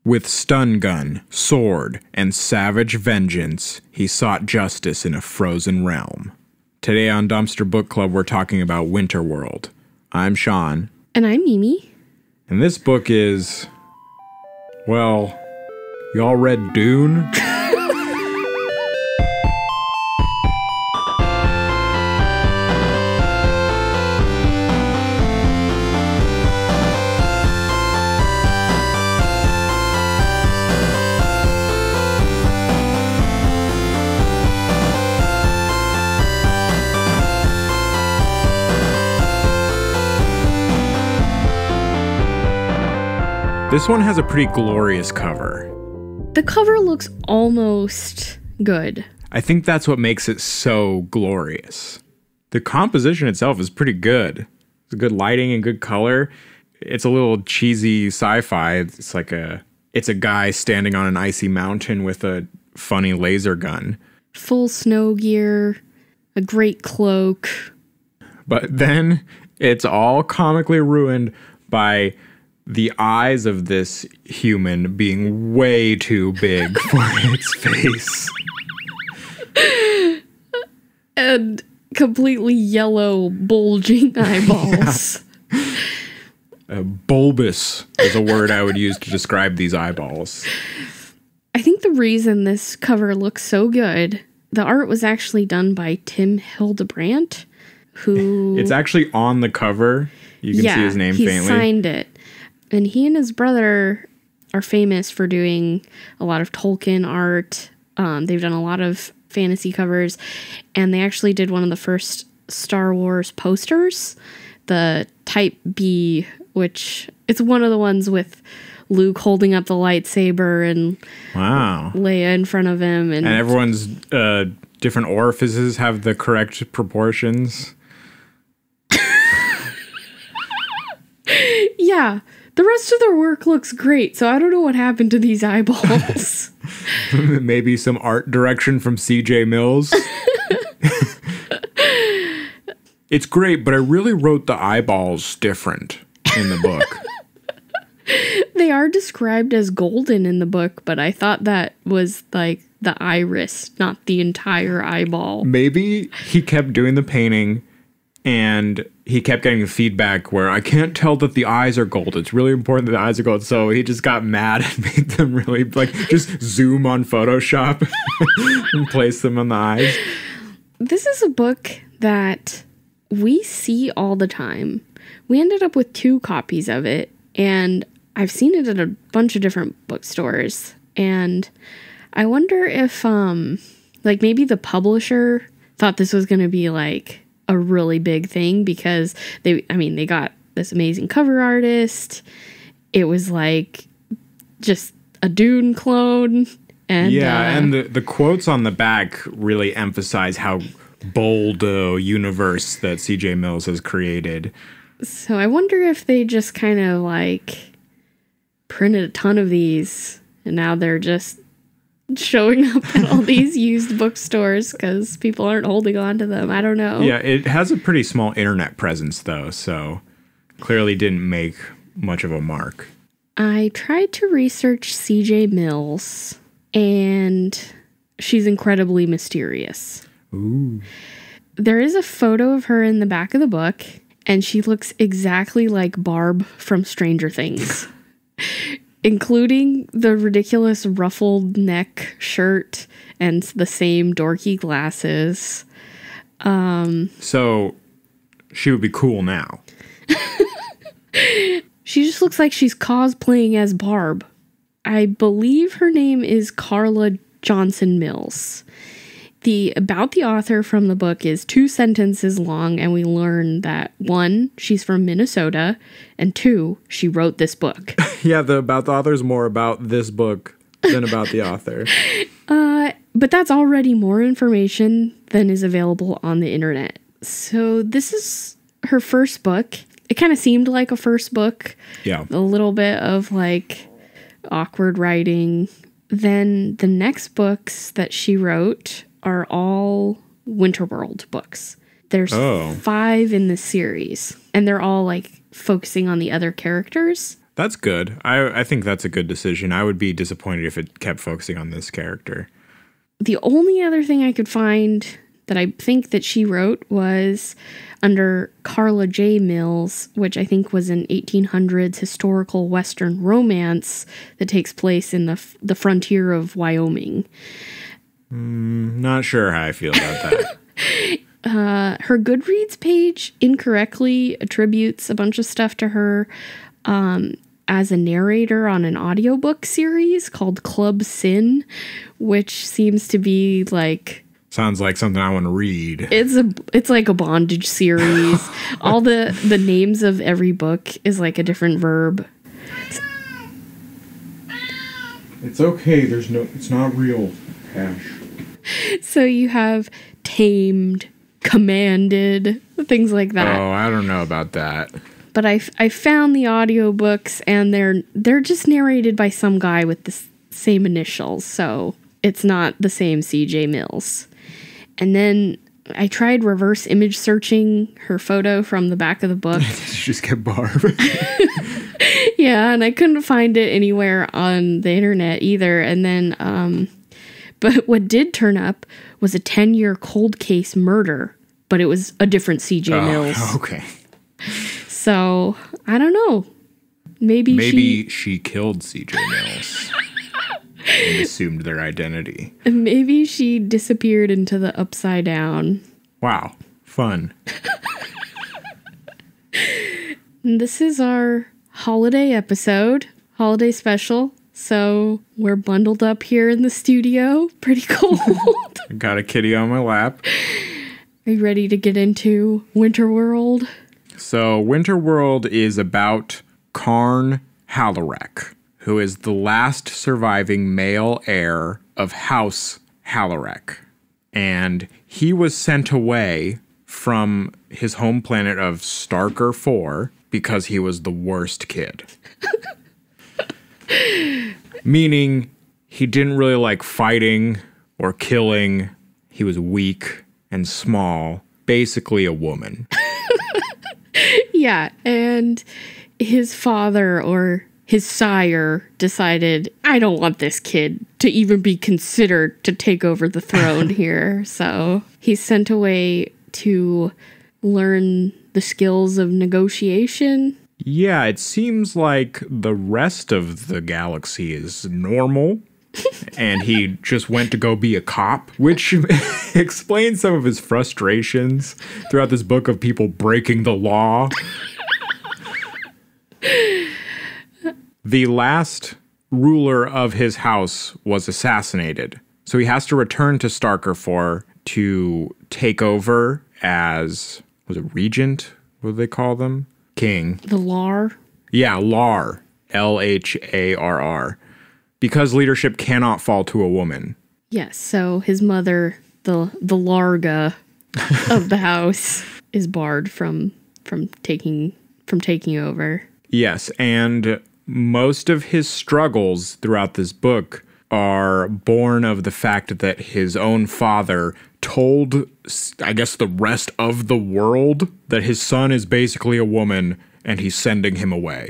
With stun gun, sword, and savage vengeance, he sought justice in a frozen realm. Today on Dumpster Book Club, we're talking about Winterworld. I'm Sean. And I'm Mimi. And this book is... well, y'all read Dune? This one has a pretty glorious cover. The cover looks almost good. I think that's what makes it so glorious. The composition itself is pretty good. It's good lighting and good color. It's a little cheesy sci-fi. It's a guy standing on an icy mountain with a funny laser gun. Full snow gear, a great cloak. But then it's all comically ruined by the eyes of this human being way too big for its face. And completely yellow, bulging eyeballs. Bulbous is a word I would use to describe these eyeballs. I think the reason this cover looks so good, the art was actually done by Tim Hildebrandt, who... It's actually on the cover. You can see his name faintly. He signed it. And he and his brother are famous for doing a lot of Tolkien art. They've done a lot of fantasy covers. And they actually did one of the first Star Wars posters, the Type B, which it's one of the ones with Luke holding up the lightsaber and Leia in front of him. And everyone's different orifices have the correct proportions. Yeah. The rest of their work looks great, so I don't know what happened to these eyeballs. Maybe some art direction from C.J. Mills. It's great, but I really wrote the eyeballs different in the book. They are described as golden in the book, but I thought that was like the iris, not the entire eyeball. Maybe he kept doing the painting and he kept getting the feedback where I can't tell that the eyes are gold. It's really important that the eyes are gold. So he just got mad and made them really, just zoom on Photoshop and place them on the eyes. This is a book that we see all the time. We ended up with 2 copies of it, and I've seen it at a bunch of different bookstores. And I wonder if, maybe the publisher thought this was going to be, a really big thing because they got this amazing cover artist. It was just a Dune clone. And and the quotes on the back really emphasize how bold a universe that C.J. Mills has created. So I wonder if they just kind of printed a ton of these and now they're just showing up at all these used bookstores because people aren't holding on to them. I don't know. Yeah, it has a pretty small internet presence, though, so clearly didn't make much of a mark. I tried to research C.J. Mills, and she's incredibly mysterious. Ooh. There is a photo of her in the back of the book, and she looks exactly like Barb from Stranger Things. Including the ridiculous ruffled neck shirt and the same dorky glasses. So she would be cool now. She just looks like she's cosplaying as Barb. I believe her name is Carla Johnson Mills. About the author from the book is 2 sentences long, and we learn that 1, she's from Minnesota, and 2, she wrote this book. Yeah, about the author is more about this book than about the author. But that's already more information than is available on the internet. So this is her first book. It kind of seemed like a first book. Yeah. A little bit of awkward writing. Then the next books that she wrote are all Winterworld books. There's 5 in this series, and they're all focusing on the other characters. That's good. I think that's a good decision. I would be disappointed if it kept focusing on this character. The only other thing I could find that I think that she wrote was under Carla J. Mills, which I think was an 1800s historical Western romance that takes place in the frontier of Wyoming. Not sure how I feel about that. Her Goodreads page incorrectly attributes a bunch of stuff to her as a narrator on an audiobook series called Club Sin, which seems to be like... Sounds like something I want to read. It's like a bondage series. All the names of every book is like a different verb. It's okay. It's not real, Cash. So you have tamed, commanded, things like that. Oh, I don't know about that. But I found the audiobooks, and they're just narrated by some guy with the same initials, so it's not the same C.J. Mills. And then I tried reverse image searching her photo from the back of the book. Just get Barb. Yeah, and I couldn't find it anywhere on the internet either. And then, but what did turn up was a 10-year cold case murder, but it was a different C.J. Mills. Okay. So, I don't know. Maybe she killed C.J. Mills and assumed their identity. Maybe she disappeared into the upside down. Wow. Fun. This is our holiday episode, holiday special. So, we're bundled up here in the studio. Pretty cold. I got a kitty on my lap. Are you ready to get into Winterworld? So, Winterworld is about Karn Halarek, who is the last surviving male heir of House Halarek. And he was sent away from his home planet of Starker 4 because he was the worst kid. Meaning, he didn't really like fighting or killing. He was weak and small, basically a woman. Yeah, and his father or his sire decided, I don't want this kid to even be considered to take over the throne here. So he's sent away to learn the skills of negotiation. Yeah, it seems like the rest of the galaxy is normal. And he just went to go be a cop, which explains some of his frustrations throughout this book of people breaking the law. The last ruler of his house was assassinated, so he has to return to Starker 4 to take over as, was it regent? What do they call them? King. The Lar? Yeah, Lar. Lharr. Because leadership cannot fall to a woman. Yes, so his mother, the Larga of the house, is barred from taking over. Yes, and most of his struggles throughout this book are born of the fact that his own father told, I guess, the rest of the world that his son is basically a woman and he's sending him away.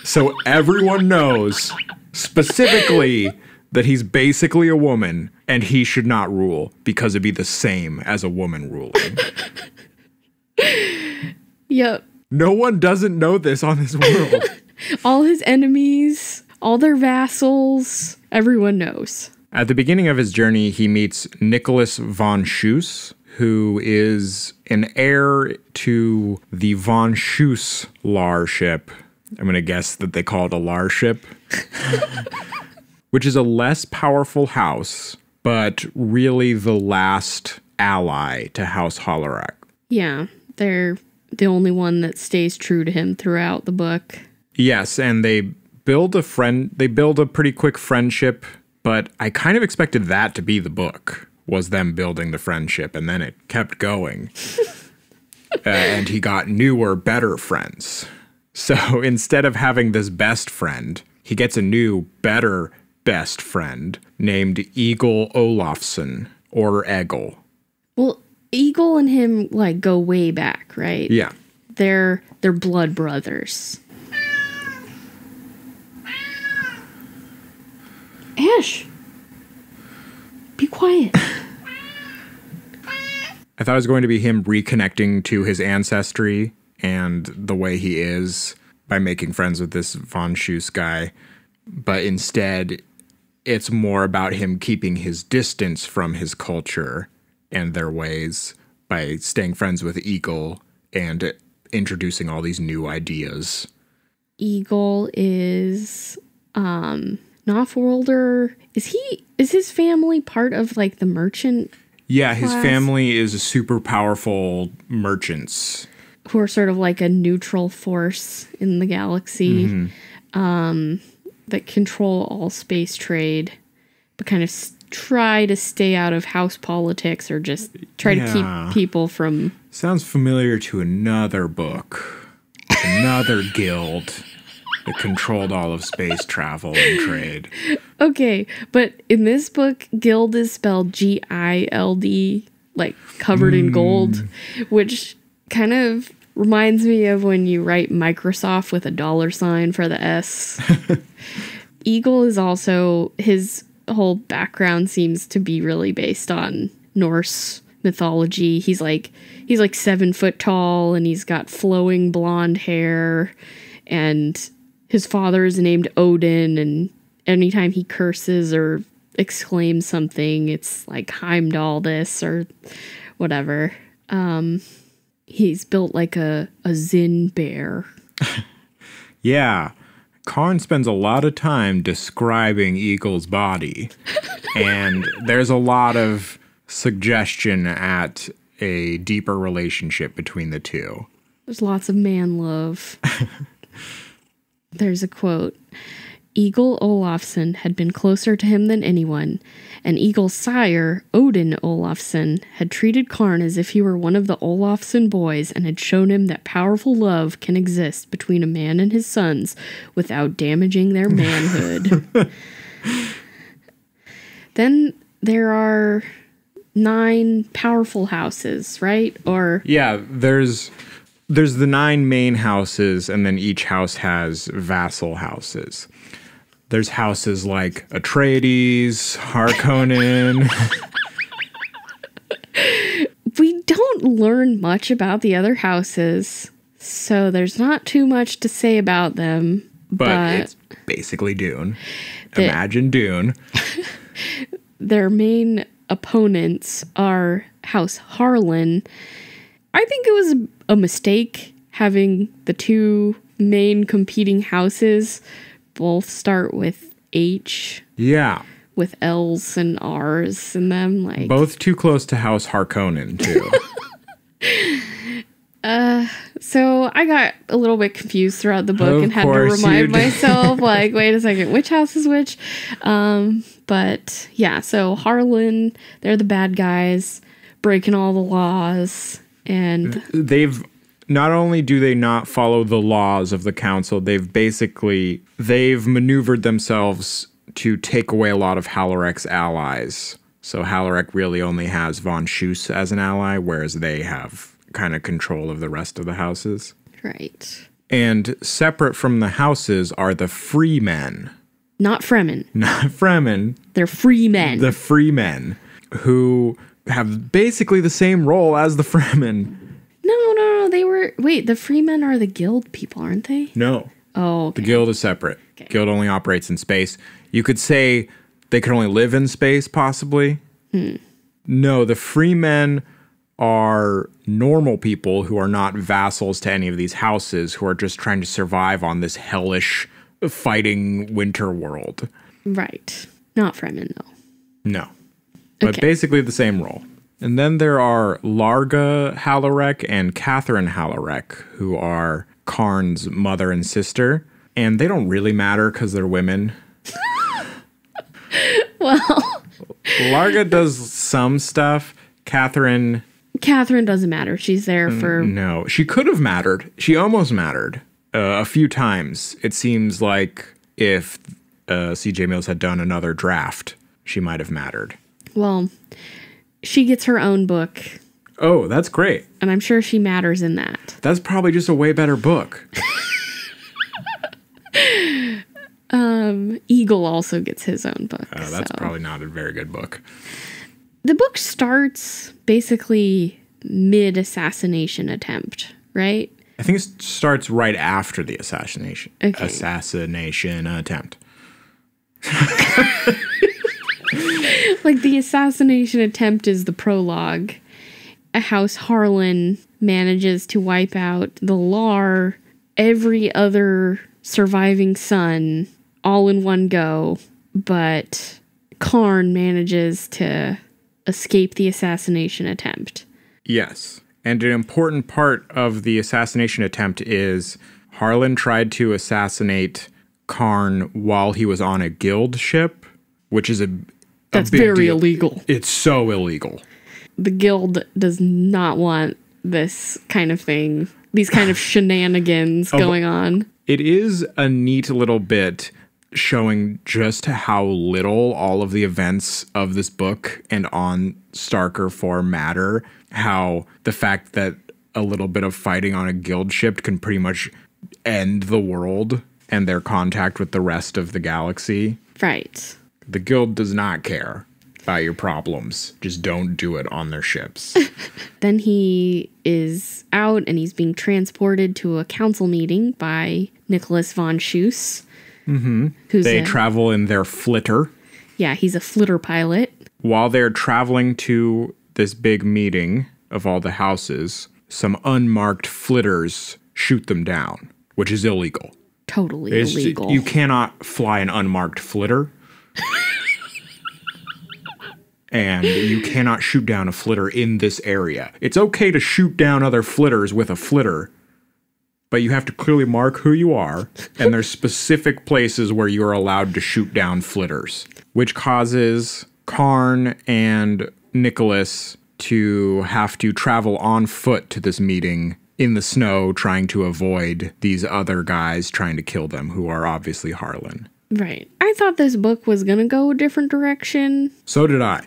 So everyone knows specifically that he's basically a woman and he should not rule because it'd be the same as a woman ruling. Yep. No one doesn't know this on this world. All his enemies, all their vassals, everyone knows. At the beginning of his journey, he meets Nicholas von Schuss, who is an heir to the von Schuss Lar ship. I'm going to guess that they call it a Lar ship. Which is a less powerful house, but really the last ally to House Halarek. Yeah, they're the only one that stays true to him throughout the book. Yes, and they build a pretty quick friendship, but I kind of expected that to be the book, was them building the friendship, and then it kept going. And he got newer, better friends. So instead of having this best friend, he gets a new, better best friend named Egil Olafsson, or Egil. Well, Egil and him, like, go way back, right? Yeah. They're blood brothers. Shush! Be quiet. I thought it was going to be him reconnecting to his ancestry and the way he is by making friends with this von Schuss guy. But instead, it's more about him keeping his distance from his culture and their ways by staying friends with Eagle and introducing all these new ideas. Eagle is an off-worlder. Is his family part of like the merchant? Yeah, his class? family is super powerful merchants. Who are sort of like a neutral force in the galaxy, that control all space trade, but kind of try to stay out of house politics or just try to keep people from... Sounds familiar to another book. Another guild that controlled all of space travel and trade. Okay, but in this book, guild is spelled G-I-L-D, like covered in gold, which kind of reminds me of when you write Microsoft with a $sign for the S. Eagle is also, his whole background seems to be really based on Norse mythology. He's like 7 foot tall and he's got flowing blonde hair, and his father is named Odin, and anytime he curses or exclaims something, it's like Heimdall this or whatever. He's built like a Zin bear. Yeah. Karn spends a lot of time describing Eagle's body. And there's a lot of suggestion at a deeper relationship between the two. There's lots of man love. There's a quote. Eagle Olafsson had been closer to him than anyone, and Eagle's sire, Odin Olafsson, had treated Karn as if he were one of the Olafsson boys and had shown him that powerful love can exist between a man and his sons without damaging their manhood. Then there are 9 powerful houses, right? Or yeah, there's the 9 main houses, and then each house has vassal houses. There's houses like Atreides, Harkonnen. We don't learn much about the other houses, so there's not too much to say about them. But it's basically Dune. Imagine Dune. Their main opponents are House Harlan. I think it was a mistake having the 2 main competing houses both start with H. Yeah. With L's and R's in them. Like both too close to House Harkonnen, too. So I got a little bit confused throughout the book and had to remind myself, like, wait a second, which house is which? But yeah, so Harlan, they're the bad guys, breaking all the laws, and not only do they not follow the laws of the council, they've maneuvered themselves to take away a lot of Halarek's allies. So Halarek really only has von Schuss as an ally, whereas they have kind of control of the rest of the houses. Right. And separate from the houses are the free men. Not Fremen. Not Fremen. They're free men. The free men, who have basically the same role as the Fremen. No, the Freemen are the guild people, aren't they? No. Oh, okay. The guild is separate. Okay. Guild only operates in space. You could say they could only live in space, possibly. No, the free men are normal people who are not vassals to any of these houses, who are just trying to survive on this hellish fighting winter world. Right. Not Fremen, though. No. But basically the same role. And then there are Larga Halarek and Catherine Halarek, who are Karn's mother and sister. And they don't really matter because they're women. Well, Larga does some stuff. Catherine doesn't matter. She's there for... No, she could have mattered. She almost mattered a few times. It seems like if C.J. Mills had done another draft, she might have mattered. Well, she gets her own book. Oh, that's great. And I'm sure she matters in that. That's probably just a way better book. Eagle also gets his own book. That's probably not a very good book. The book starts basically mid-assassination attempt, right? I think it starts right after the assassination Okay. attempt. Like, the assassination attempt is the prologue. House Harlan manages to wipe out the Lar, every other surviving son, all in one go, but Karn manages to escape the assassination attempt. Yes. And an important part of the assassination attempt is Harlan tried to assassinate Karn while he was on a guild ship, which is That's big very deal. illegal. It's so illegal. The guild does not want this kind of thing, these kind of shenanigans going on. It is a neat little bit showing just how little all of the events of this book and on Starker 4 matter. How the fact that a little bit of fighting on a guild ship can pretty much end the world and their contact with the rest of the galaxy. Right. The guild does not care about your problems. Just don't do it on their ships. Then he is out and he's being transported to a council meeting by Nicholas von Schuss. Mm-hmm. They travel in their flitter. Yeah, he's a flitter pilot. While they're traveling to this big meeting of all the houses, some unmarked flitters shoot them down, which is illegal. Totally illegal. You cannot fly an unmarked flitter. And you cannot shoot down a flitter in this area. It's okay to shoot down other flitters with a flitter, but you have to clearly mark who you are, and there's specific places where you're allowed to shoot down flitters, which causes Karn and Nicholas to have to travel on foot to this meeting in the snow, trying to avoid these other guys trying to kill them, who are obviously Harlan. Right. I thought this book was going to go a different direction. So did I.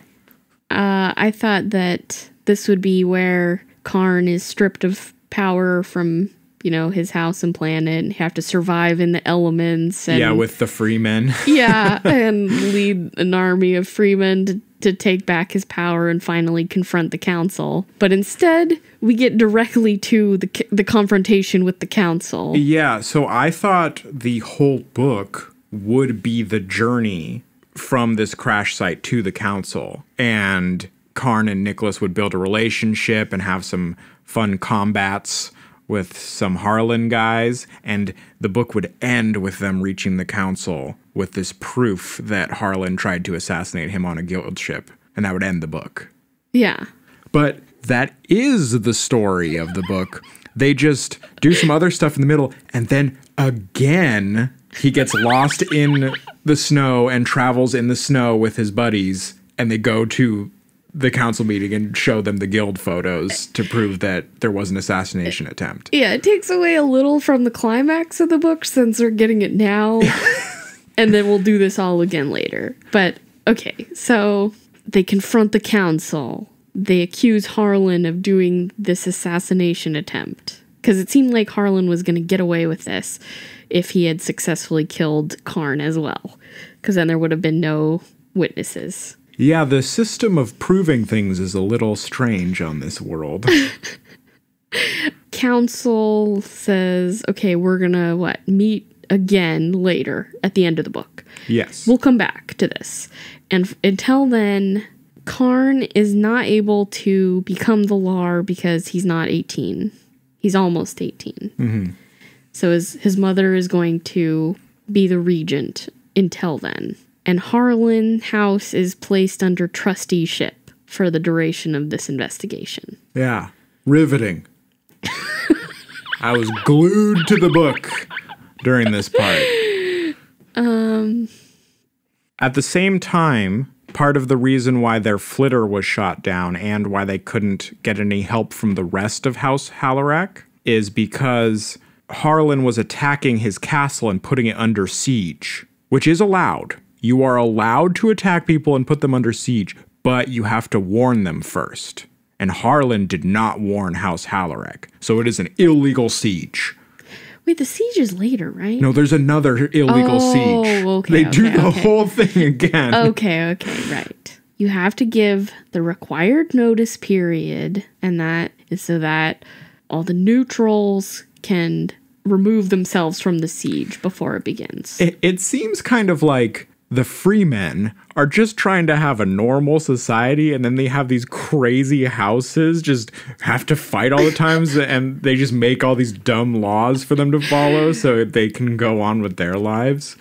I thought that this would be where Karn is stripped of power from, his house and planet and have to survive in the elements. And, with the freemen. Yeah, and lead an army of freemen to take back his power and finally confront the council. But instead, we get directly to the confrontation with the council. Yeah, so I thought the whole book would be the journey from this crash site to the council, and Karn and Nicholas would build a relationship and have some fun combats with some Harlan guys, and the book would end with them reaching the council with this proof that Harlan tried to assassinate him on a guild ship, and that would end the book. Yeah. But that is the story of the book. They just do some other stuff in the middle, and then again, he gets lost in the snow and travels in the snow with his buddies, and they go to the council meeting and show them the guild photos to prove that there was an assassination attempt. Yeah, it takes away a little from the climax of the book since they're getting it now. And then we'll do this all again later. But, okay, so they confront the council. They accuse Harlan of doing this assassination attempt. Because it seemed like Harlan was going to get away with this if he had successfully killed Karn as well. Because then there would have been no witnesses. Yeah, the system of proving things is a little strange on this world. Council says, okay, we're going to, meet again later at the end of the book. Yes. We'll come back to this. And until then, Karn is not able to become the Lar because he's not 18. He's almost 18. Mm-hmm. So his mother is going to be the regent until then. And Harlan House is placed under trusteeship for the duration of this investigation. Yeah. Riveting. I was glued to the book during this part. At the same time, part of the reason why their flitter was shot down and why they couldn't get any help from the rest of House Hallarak is because Harlan was attacking his castle and putting it under siege, which is allowed. You are allowed to attack people and put them under siege, but you have to warn them first. And Harlan did not warn House Hallarak, so it is an illegal siege. Wait, the siege is later, right? No, there's another illegal siege. Okay, They do the whole thing again. Okay, right. You have to give the required notice period, and that is so that all the neutrals can remove themselves from the siege before it begins. It seems kind of like the freemen are just trying to have a normal society, and then they have these crazy houses, just have to fight all the times, and they just make all these dumb laws for them to follow so they can go on with their lives.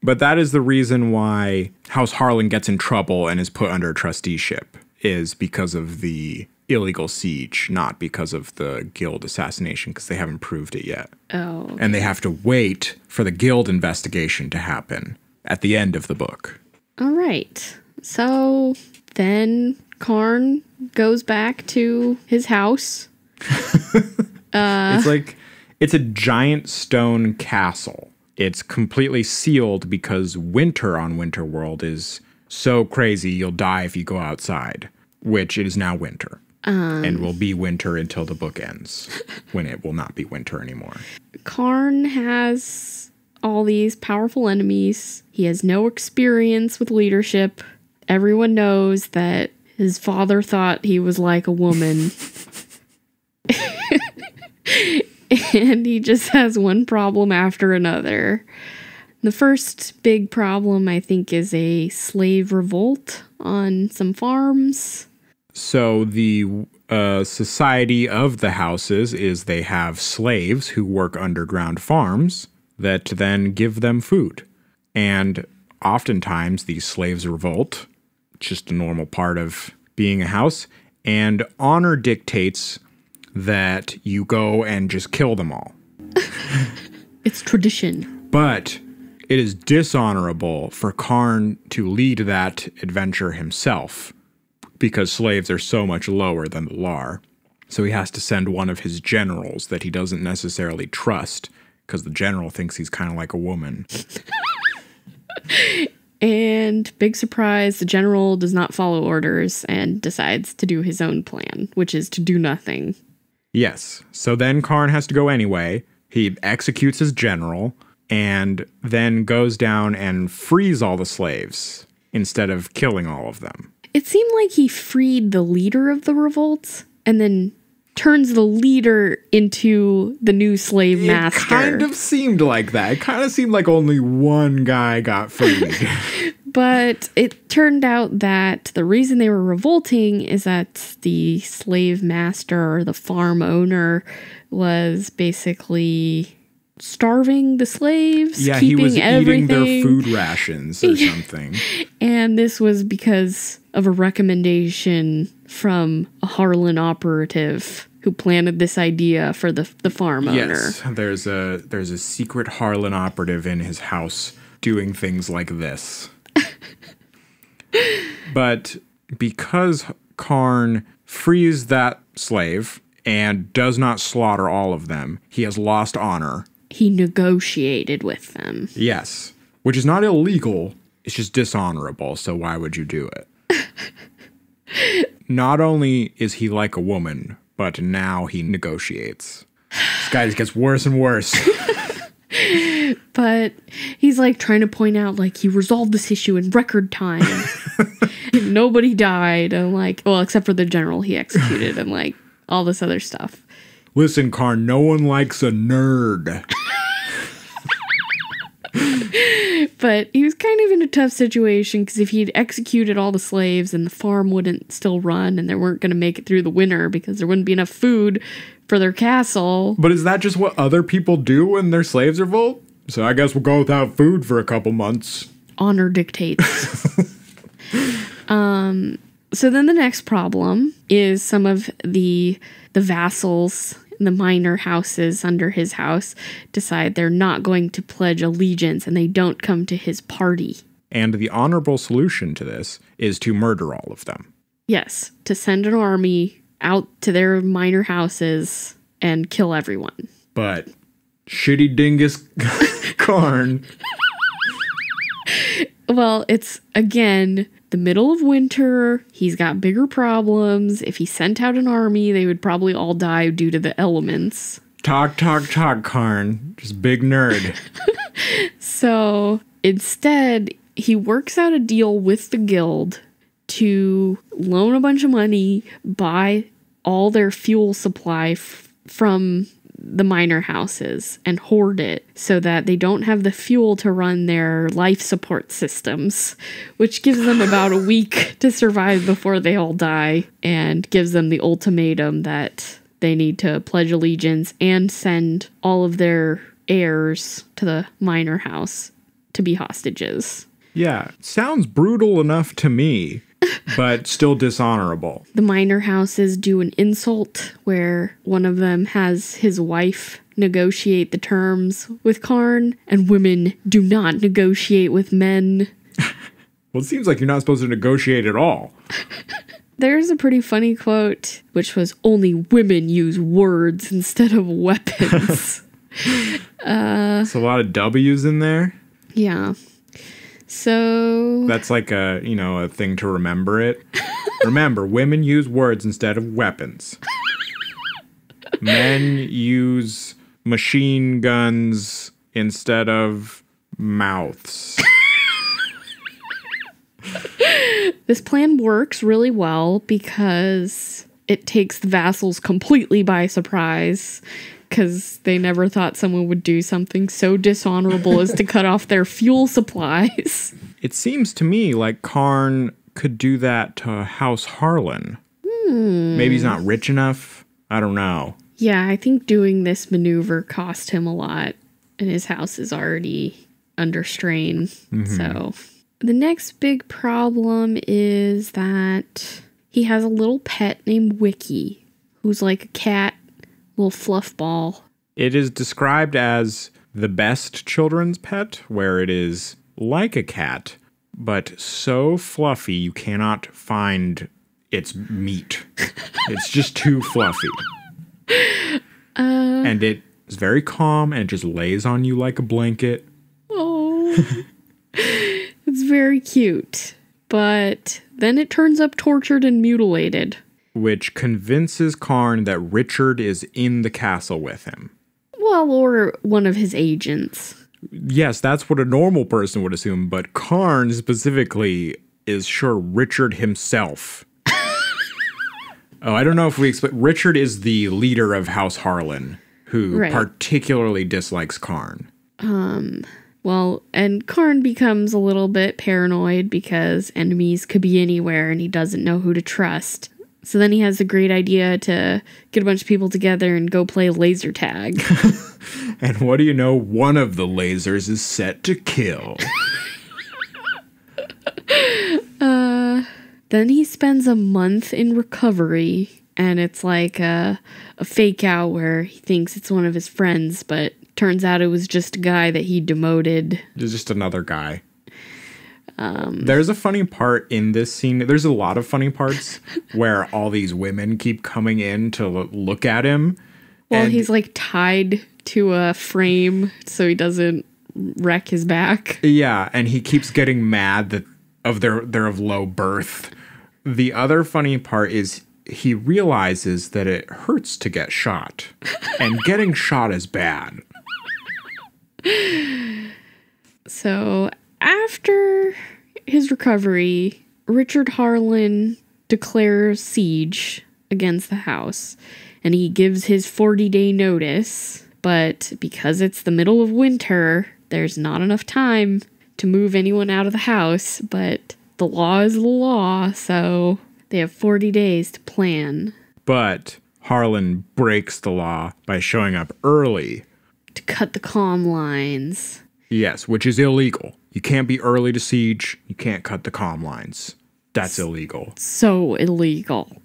But that is the reason why House Harlan gets in trouble and is put under trusteeship, is because of the illegal siege, not because of the guild assassination, because they haven't proved it yet. Oh. Okay. And they have to wait for the guild investigation to happen at the end of the book. All right. So then Karn goes back to his house. It's a giant stone castle. It's completely sealed because winter on Winterworld is so crazy you'll die if you go outside, which it is now winter. And will be winter until the book ends, when it will not be winter anymore. Karn has all these powerful enemies. He has no experience with leadership. Everyone knows that his father thought he was like a woman. And he just has one problem after another. The first big problem, I think, is a slave revolt on some farms. So the society of the houses is they have slaves who work underground farms that then give them food. And oftentimes these slaves revolt. It's just a normal part of being a house. And honor dictates that you go and just kill them all. It's tradition. But it is dishonorable for Karn to lead that adventure himself, because slaves are so much lower than the Lar. So he has to send one of his generals that he doesn't necessarily trust, because the general thinks he's kind of like a woman. And big surprise, the general does not follow orders and decides to do his own plan, which is to do nothing. Yes. So then Karn has to go anyway. He executes his general and then goes down and frees all the slaves instead of killing all of them. It seemed like he freed the leader of the revolt and then turns the leader into the new slave master. It kind of seemed like that. It kind of seemed like only one guy got freed. But it turned out that the reason they were revolting is that the slave master or the farm owner was basically starving the slaves. Yeah, keeping he was everything. eating their food rations or something. And this was because of a recommendation from a Harlan operative who planted this idea for the farm owner. Yes, there's a secret Harlan operative in his house doing things like this. But because Karn frees that slave and does not slaughter all of them, he has lost honor. He negotiated with them. Yes, which is not illegal. It's just dishonorable, so why would you do it? Not only is he like a woman, but now he negotiates. This guy just gets worse and worse. But he's like trying to point out like he resolved this issue in record time. Nobody died. I'm like, well, except for the general he executed and like all this other stuff. Listen, Karn, no one likes a nerd. But he was kind of in a tough situation because if he'd executed all the slaves and the farm wouldn't still run and they weren't going to make it through the winter because there wouldn't be enough food for their castle. But is that just what other people do when their slaves revolt? So I guess we'll go without food for a couple months. Honor dictates. So then the next problem is some of the vassals, the minor houses under his house, decide they're not going to pledge allegiance and they don't come to his party. And the honorable solution to this is to murder all of them. Yes, to send an army out to their minor houses and kill everyone. But shitty dingus Karn. Well, it's, again, the middle of winter. He's got bigger problems. If he sent out an army, they would probably all die due to the elements. Talk, Karn. Just big nerd. So instead, he works out a deal with the guild to loan a bunch of money, buy all their fuel supply from the miner houses and hoard it so that they don't have the fuel to run their life support systems, which gives them about a week to survive before they all die, and gives them the ultimatum that they need to pledge allegiance and send all of their heirs to the miner house to be hostages. Yeah, sounds brutal enough to me, but still dishonorable. The miner houses do an insult where one of them has his wife negotiate the terms with Karn, and women do not negotiate with men. Well, it seems like you're not supposed to negotiate at all. There's a pretty funny quote, which was, "Only women use words instead of weapons." There's a lot of W's in there. Yeah. So that's like a thing to remember it. Remember, women use words instead of weapons. Men use machine guns instead of mouths. This plan works really well because it takes the vassals completely by surprise, because they never thought someone would do something so dishonorable as to cut off their fuel supplies. It seems to me like Karn could do that to House Harlan. Maybe he's not rich enough. I don't know. Yeah, I think doing this maneuver cost him a lot, and his house is already under strain. So the next big problem is that he has a little pet named Wiki, who's like a cat, little fluff ball. It is described as the best children's pet, where it is like a cat, but so fluffy you cannot find its meat. It's just too fluffy. And it is very calm and it just lays on you like a blanket. Oh, it's very cute. But then it turns up tortured and mutilated, which convinces Karn that Richard is in the castle with him. Well, or one of his agents. Yes, that's what a normal person would assume, but Karn specifically is sure Richard himself. Oh, I don't know if we explain. Richard is the leader of House Harlan, who particularly dislikes Karn. Well, and Karn becomes a little bit paranoid because enemies could be anywhere and he doesn't know who to trust. So then he has the great idea to get a bunch of people together and go play laser tag. And what do you know? One of the lasers is set to kill. Then he spends a month in recovery, and it's like a fake out where he thinks it's one of his friends, but turns out it was just a guy that he demoted. It's just another guy. There's a funny part in this scene. There's a lot of funny parts where all these women keep coming in to look at him. Well, he's like tied to a frame so he doesn't wreck his back. Yeah, and he keeps getting mad that they're of low birth. The other funny part is he realizes that it hurts to get shot, and getting shot is bad. So after his recovery, Richard Harlan declares siege against the house, and he gives his 40-day notice. But because it's the middle of winter, there's not enough time to move anyone out of the house. But the law is the law, so they have 40 days to plan. But Harlan breaks the law by showing up early to cut the comm lines. Yes, which is illegal. You can't be early to siege. You can't cut the comm lines. That's illegal. So illegal.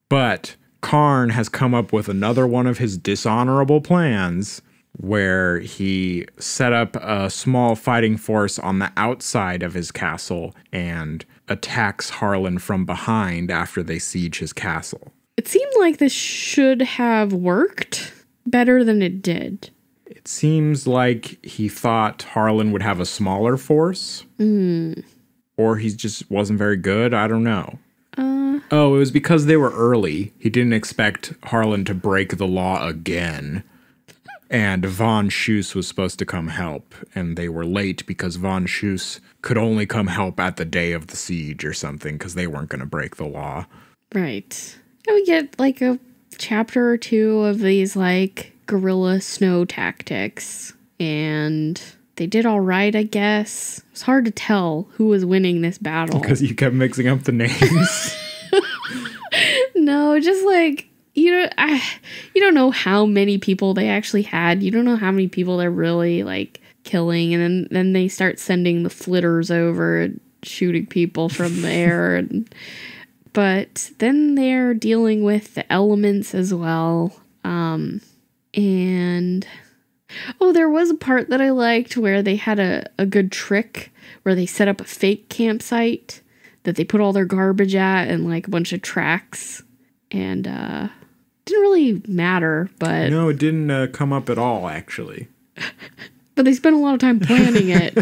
But Karn has come up with another one of his dishonorable plans where he set up a small fighting force on the outside of his castle and attacks Harlan from behind after they siege his castle. It seemed like this should have worked better than it did. It seems like he thought Harlan would have a smaller force. Or he just wasn't very good. I don't know. Oh, it was because they were early. He didn't expect Harlan to break the law again. And von Schuss was supposed to come help, and they were late because von Schuss could only come help at the day of the siege or something because they weren't going to break the law. Right. And we get like a chapter or two of these like guerrilla snow tactics, and they did all right, I guess. It's hard to tell who was winning this battle. Because you kept mixing up the names. No, just like... You don't know how many people they actually had. You don't know how many people they're really, like, killing. And then they start sending the flitters over and shooting people from the air. But then they're dealing with the elements as well. There was a part that I liked where they had a good trick where they set up a fake campsite that they put all their garbage at and, like, a bunch of tracks. And, didn't really matter, but... No, it didn't come up at all, actually. But they spent a lot of time planning it.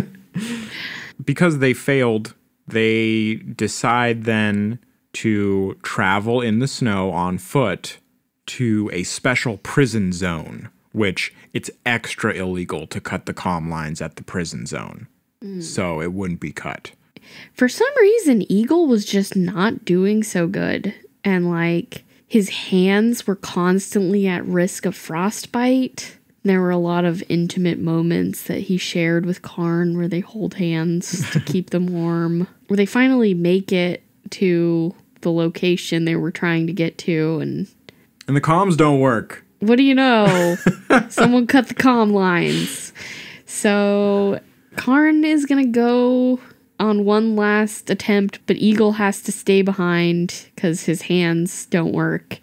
Because they failed, they decide then to travel in the snow on foot to a special prison zone, which it's extra illegal to cut the comm lines at the prison zone. So it wouldn't be cut. For some reason, Eagle was just not doing so good. And, like... His hands were constantly at risk of frostbite. There were a lot of intimate moments that he shared with Karn where they hold hands to keep them warm. Where they finally make it to the location they were trying to get to. And the comms don't work. What do you know? Someone cut the comm lines. So Karn is going to go on one last attempt, but Eagle has to stay behind because his hands don't work.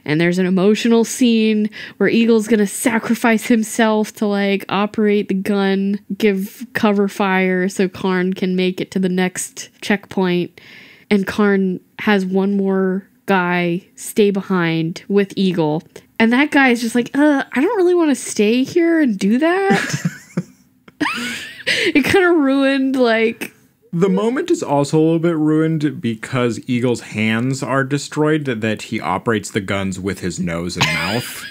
And there's an emotional scene where Eagle's gonna sacrifice himself to like operate the gun, give cover fire so Karn can make it to the next checkpoint. And Karn has one more guy stay behind with Eagle. And that guy is just like, I don't really want to stay here and do that. It kind of ruined like... The moment is also a little bit ruined because Eagle's hands are destroyed, that he operates the guns with his nose and mouth,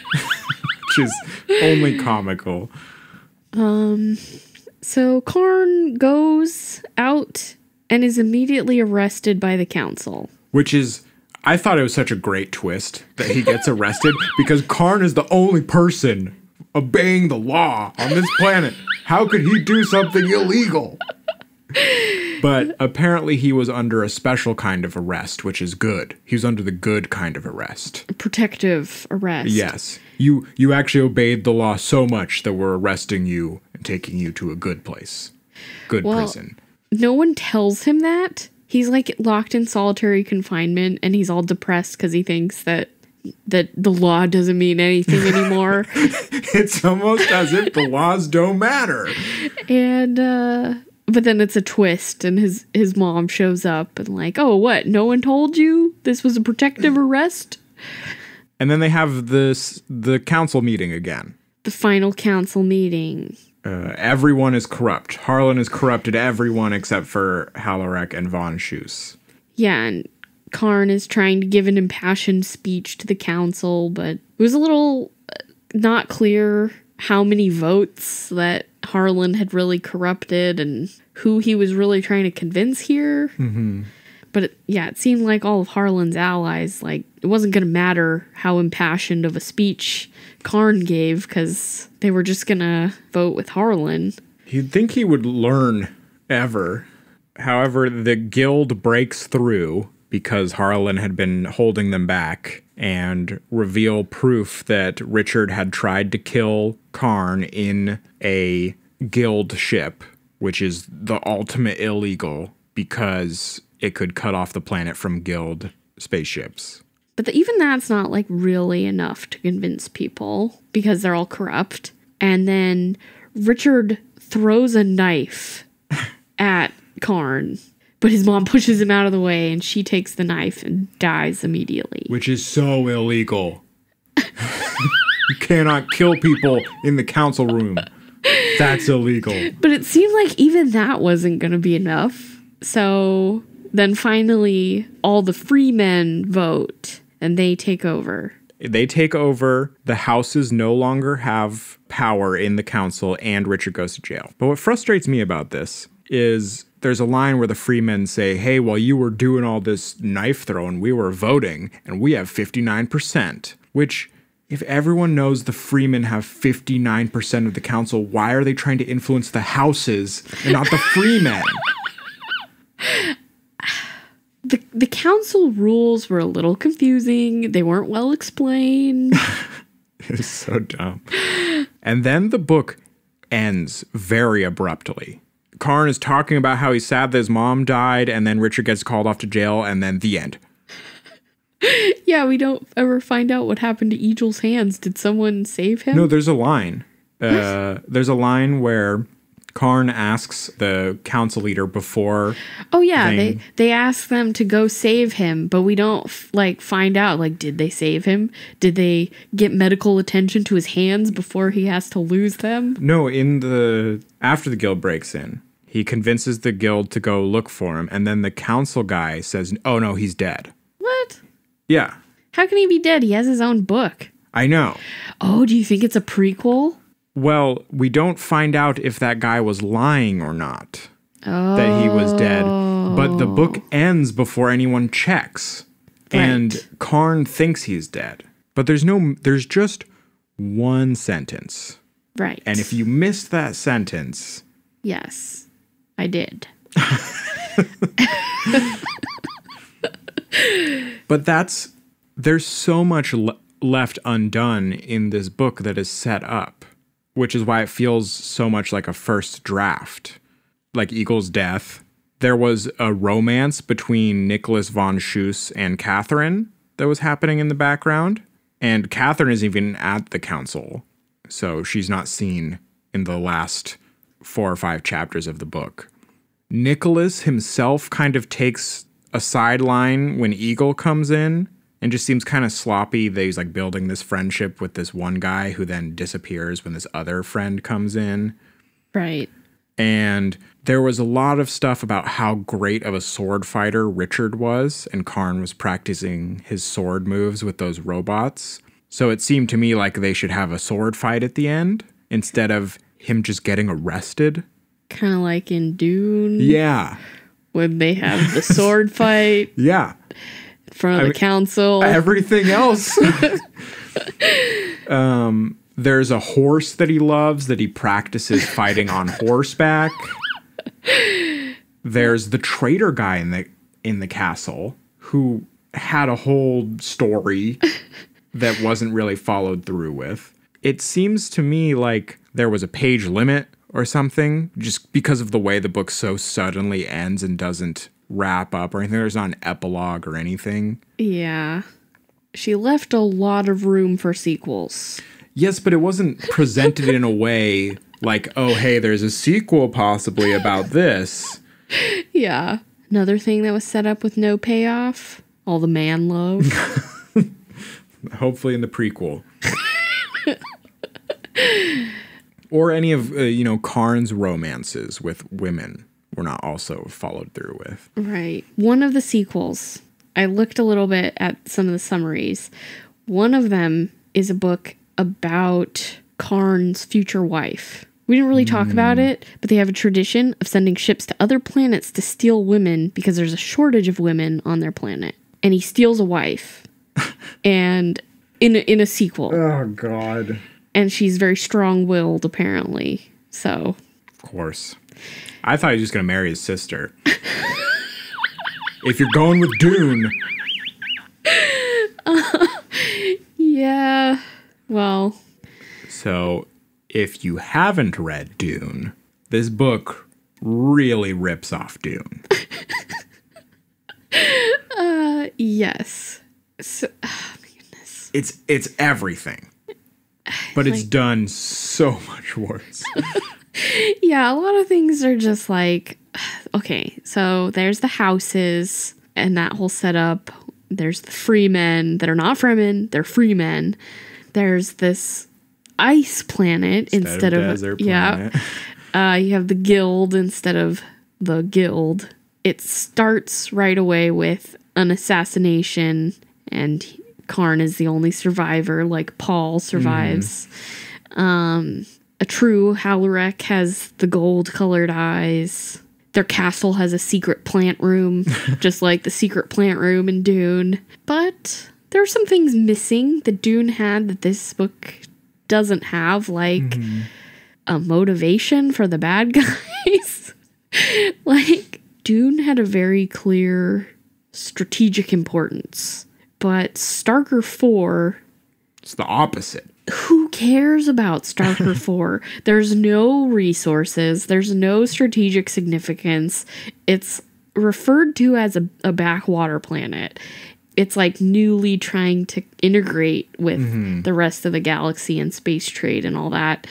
which is only comical. So Karn goes out and is immediately arrested by the council. Which is, I thought it was such a great twist that he gets arrested because Karn is the only person obeying the law on this planet. How could he do something illegal? But apparently he was under a special kind of arrest, which is good. He was under the good kind of arrest. Protective arrest. Yes. You actually obeyed the law so much that we're arresting you and taking you to a good place. Good prison. No one tells him that. He's like locked in solitary confinement and he's all depressed because he thinks that the law doesn't mean anything anymore. It's almost as if the laws don't matter. And, but then it's a twist, and his mom shows up and like, oh, what? No one told you this was a protective arrest? And then they have the council meeting again. The final council meeting. Everyone is corrupt. Harlan has corrupted everyone except for Halarek and von Schuss. Yeah, and Karn is trying to give an impassioned speech to the council, but it was a little not clear how many votes that Harlan had really corrupted and who he was really trying to convince here. Mm-hmm. But it seemed like all of Harlan's allies, like, it wasn't going to matter how impassioned of a speech Karn gave because they were just going to vote with Harlan. You'd think he would learn ever. However, the guild breaks through because Harlan had been holding them back and reveal proof that Richard had tried to kill Karn in a guild ship, which is the ultimate illegal because it could cut off the planet from guild spaceships. But even that's not like really enough to convince people because they're all corrupt. And then Richard throws a knife at Karn, but his mom pushes him out of the way and she takes the knife and dies immediately. Which is so illegal. You cannot kill people in the council room. That's illegal. But it seemed like even that wasn't going to be enough. So then finally all the free men vote and they take over. They take over. The houses no longer have power in the council, and Richard goes to jail. But what frustrates me about this is there's a line where the freemen say, hey, while you were doing all this knife throwing, we were voting, and we have 59%. Which, if everyone knows the freemen have 59% of the council, why are they trying to influence the houses and not the freemen? The council rules were a little confusing. They weren't well explained. It's so dumb. And then the book ends very abruptly. Karn is talking about how he's sad that his mom died, and then Richard gets called off to jail, and then the end. Yeah, we don't ever find out what happened to Egel's hands. Did someone save him? No, there's a line. There's a line where Karn asks the council leader before. Oh yeah, they ask them to go save him, but we don't find out did they save him? Did they get medical attention to his hands before he has to lose them? No, after the guild breaks in, he convinces the guild to go look for him, and then the council guy says, "Oh no, he's dead." What? Yeah. How can he be dead? He has his own book. I know. Oh, do you think it's a prequel? Well, we don't find out if that guy was lying or not. Oh. That he was dead. But the book ends before anyone checks. Right. And Karn thinks he's dead. But there's just one sentence. Right. And if you missed that sentence. Yes, I did. But there's so much left undone in this book that is set up, which is why it feels so much like a first draft. Like Egel's death. There was a romance between Nicholas von Schuss and Catherine that was happening in the background. And Catherine isn't even at the council, so she's not seen in the last 4 or 5 chapters of the book. Nicholas himself kind of takes a sideline when Egel comes in and just seems kind of sloppy that he's building this friendship with this one guy who then disappears when this other friend comes in. Right. And there was a lot of stuff about how great of a sword fighter Richard was, and Karn was practicing his sword moves with those robots. So it seemed to me like they should have a sword fight at the end instead of him just getting arrested. Kind of like in Dune. Yeah. When they have the sword fight. Yeah. In front of the council. Everything else. There's a horse that he loves that he practices fighting on horseback. There's the traitor guy in the castle who had a whole story that wasn't really followed through with. It seems to me like there was a page limit or something, just because of the way the book so suddenly ends and doesn't wrap up or anything. There's not an epilogue or anything. Yeah. She left a lot of room for sequels. Yes, but it wasn't presented in a way like, oh, hey, there's a sequel possibly about this. Yeah. Another thing that was set up with no payoff, all the man love. Hopefully in the prequel. Or any of, Karn's romances with women were not also followed through with. Right. One of the sequels, I looked a little bit at some of the summaries. One of them is a book about Karn's future wife. We didn't really talk about it, but they have a tradition of sending ships to other planets to steal women because there's a shortage of women on their planet. And he steals a wife. And in a sequel. Oh, God. And she's very strong-willed, apparently. So. Of course. I thought he was just going to marry his sister. If you're going with Dune. Yeah. Well. So, if you haven't read Dune, this book really rips off Dune. Yes. So, oh my goodness. It's everything. But it's done so much worse. Yeah, a lot of things are just okay, so there's the houses and that whole setup. There's the free men that are not fremen, they're free men. There's this ice planet instead of desert planet. Yeah. You have the guild instead of the guild. It starts right away with an assassination, and Karn is the only survivor, like Paul survives. A true Halorek has the gold-colored eyes. Their castle has a secret plant room, just like the secret plant room in Dune. But there are some things missing that Dune had that this book doesn't have, like a motivation for the bad guys. Like, Dune had a very clear strategic importance, but Starker 4... It's the opposite. Who cares about Starker 4? There's no resources. There's no strategic significance. It's referred to as a backwater planet. It's like newly trying to integrate with the rest of the galaxy and space trade and all that.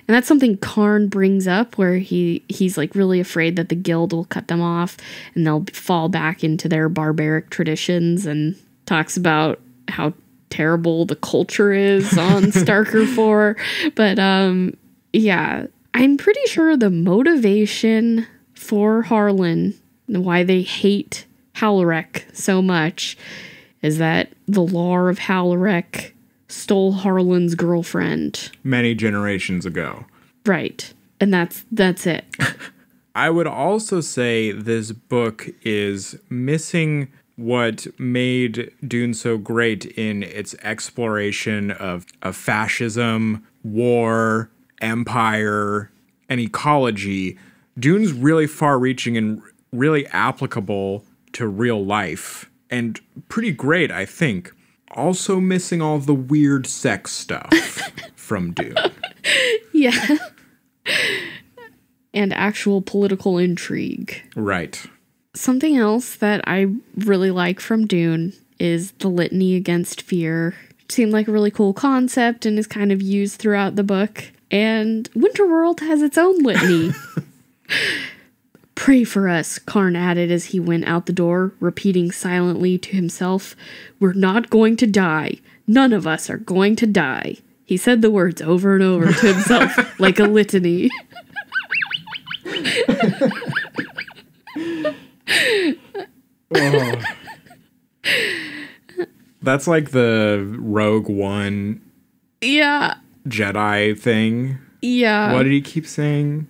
And that's something Karn brings up, where he's like really afraid that the guild will cut them off and they'll fall back into their barbaric traditions, and talks about how terrible the culture is on Starker 4. But yeah, I'm pretty sure the motivation for Harlan, why they hate Halorek so much, is that the Law of Halorek stole Harlan's girlfriend many generations ago. Right. And that's it. I would also say this book is missing what made Dune so great in its exploration of fascism, war, empire, and ecology. Dune's really far-reaching and really applicable to real life, and pretty great, I think. Also missing all the weird sex stuff from Dune. Yeah. And actual political intrigue. Right. Something else that I really like from Dune is the litany against fear. It seemed like a really cool concept and is kind of used throughout the book. And Winterworld has its own litany. Pray for us, Karn added as he went out the door, repeating silently to himself, "We're not going to die. None of us are going to die." He said the words over and over to himself like a litany. Oh. That's like the Rogue One Jedi thing. Yeah. What did he keep saying?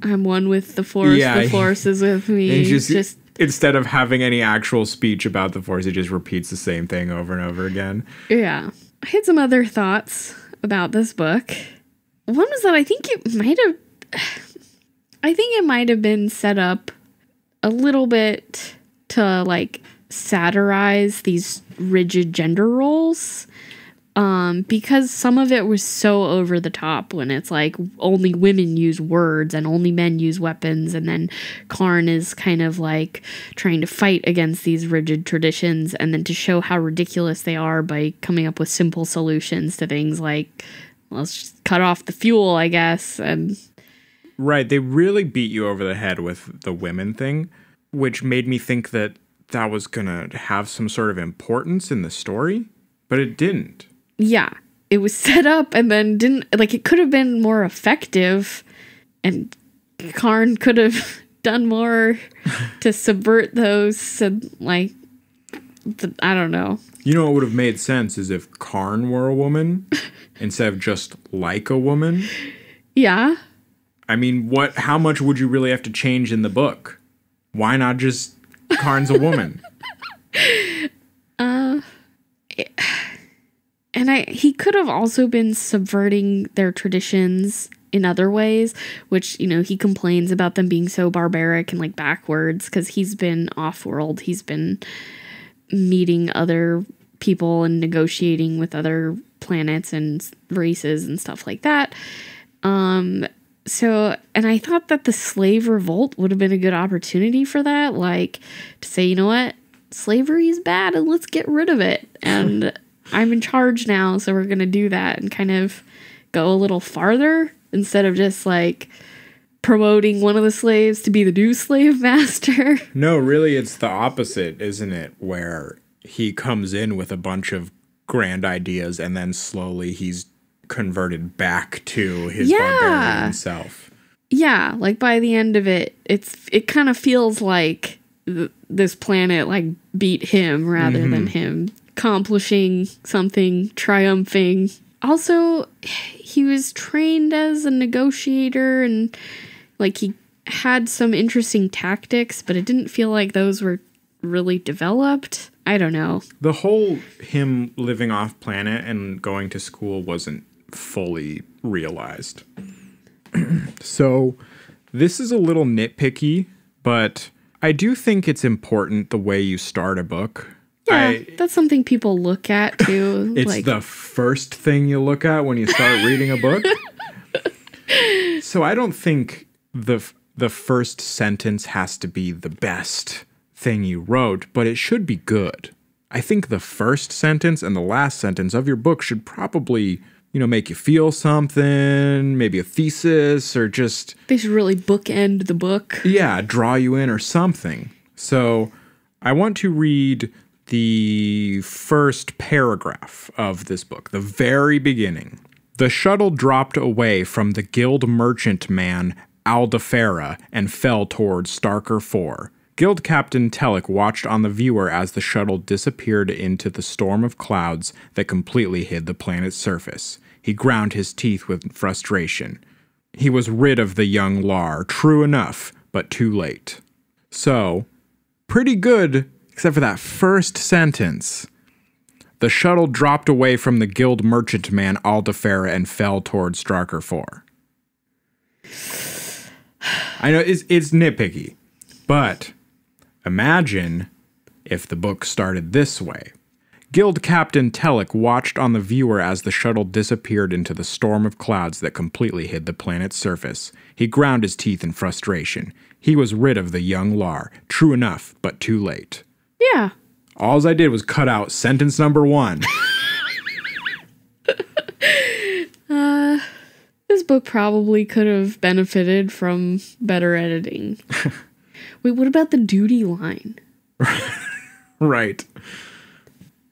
I'm one with the Force. Yeah, the Force is with me. And just instead of having any actual speech about the Force, he just repeats the same thing over and over again. Yeah. I had some other thoughts about this book. One was that I think it might have been set up a little bit to like satirize these rigid gender roles. Because some of it was so over the top when it's like only women use words and only men use weapons. And then Karn is kind of like trying to fight against these rigid traditions and then to show how ridiculous they are by coming up with simple solutions to things like, let's just cut off the fuel, I guess. And right. They really beat you over the head with the women thing, which made me think that that was going to have some sort of importance in the story, but it didn't. Yeah, it was set up and then didn't, like, it could have been more effective and Karn could have done more to subvert those and, like, I don't know. You know what would have made sense is if Karn were a woman instead of just like a woman. Yeah. I mean, how much would you really have to change in the book? Why not just Karn's a woman? And he could have also been subverting their traditions in other ways, which, you know, he complains about them being so barbaric and like backwards because he's been off-world. He's been meeting other people and negotiating with other planets and races and stuff like that. So, and I thought that the slave revolt would have been a good opportunity for that, like to say, you know what, slavery is bad and let's get rid of it. And I'm in charge now, so we're going to do that and kind of go a little farther instead of just like promoting one of the slaves to be the new slave master. No, really, it's the opposite, isn't it? Where he comes in with a bunch of grand ideas and then slowly he's converted back to his barbarian self. Yeah, like by the end of it, it kind of feels like this planet like beat him rather than him accomplishing something, triumphing. Also, he was trained as a negotiator and like he had some interesting tactics, but it didn't feel like those were really developed. I don't know. The whole him living off planet and going to school wasn't fully realized. So this is a little nitpicky, but I do think it's important the way you start a book. Yeah, that's something people look at too. It's like the first thing you look at when you start reading a book. So I don't think the first sentence has to be the best thing you wrote, but it should be good. I think the first sentence and the last sentence of your book should probably, make you feel something, maybe a thesis or just... They should really bookend the book. Yeah, draw you in or something. So I want to read the first paragraph of this book, the very beginning. The shuttle dropped away from the guild merchant man Aldefera and fell towards Starker 4. Guild Captain Telek watched on the viewer as the shuttle disappeared into the storm of clouds that completely hid the planet's surface. He ground his teeth with frustration. He was rid of the young Lar, true enough, but too late. So, pretty good, except for that first sentence. The shuttle dropped away from the guild merchant man Aldefera and fell towards Starker 4. I know it's nitpicky, but imagine if the book started this way. Guild Captain Telek watched on the viewer as the shuttle disappeared into the storm of clouds that completely hid the planet's surface. He ground his teeth in frustration. He was rid of the young Lar. True enough, but too late. Yeah. All I did was cut out sentence number 1. This book probably could have benefited from better editing. Wait, what about the duty line? Right.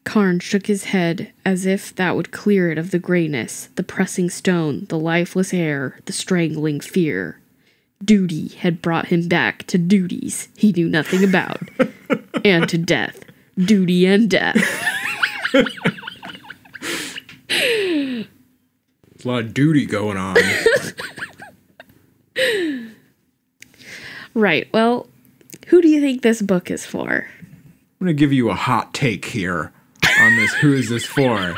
Karn shook his head as if that would clear it of the grayness, the pressing stone, the lifeless air, the strangling fear. Duty had brought him back to duties he knew nothing about, and to death. Duty and death. There's a lot of duty going on. Right, well, who do you think this book is for? I'm going to give you a hot take here on this. Who is this for?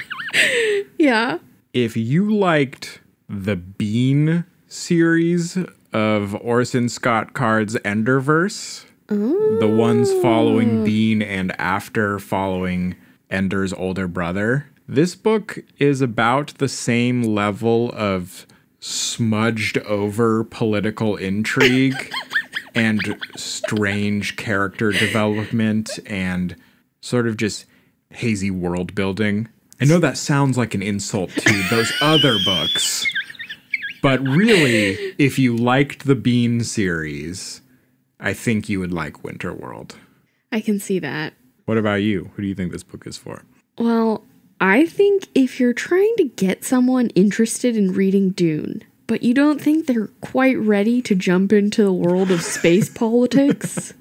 Yeah. If you liked the Bean series of Orson Scott Card's Enderverse, the ones following Bean and after following Ender's older brother, this book is about the same level of smudged over political intrigue and strange character development and sort of just hazy world building. I know that sounds like an insult to those other books, but really, if you liked the Bean series, I think you would like Winterworld. I can see that. What about you? Who do you think this book is for? Well, I think if you're trying to get someone interested in reading Dune, but you don't think they're quite ready to jump into the world of space politics,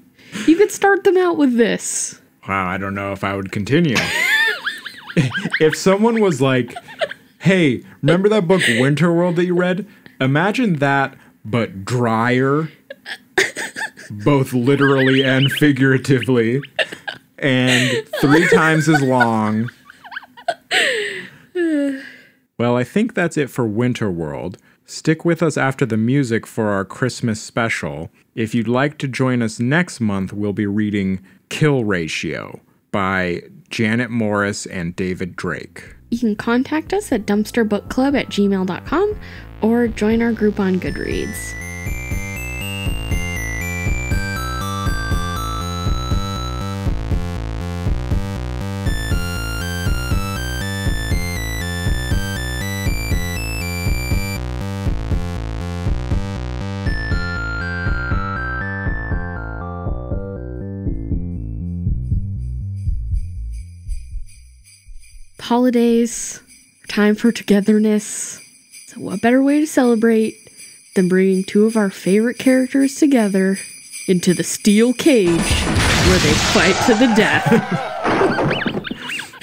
you could start them out with this. Wow, I don't know if I would continue. If someone was like, hey, remember that book Winterworld that you read? Imagine that, but drier, both literally and figuratively, and 3 times as long. Well, I think that's it for Winterworld. Stick with us after the music for our Christmas special. If you'd like to join us next month, we'll be reading Kill Ratio by Janet Morris and David Drake. You can contact us at dumpsterbookclub@gmail.com or join our group on Goodreads. Holidays, time for togetherness. So what better way to celebrate than bringing 2 of our favorite characters together into the steel cage where they fight to the death.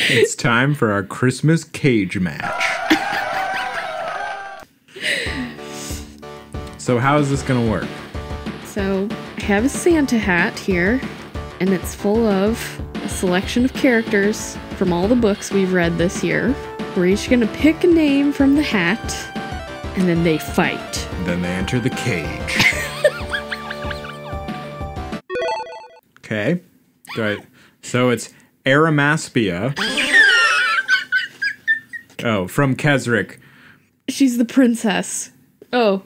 It's time for our Christmas cage match. So how is this going to work? So I have a Santa hat here, and it's full of a selection of characters from all the books we've read this year. We're each going to pick a name from the hat, and then they fight. Then they enter the cage. Okay. Right. So it's Arimaspia. Oh, from Kesrick. She's the princess. Oh.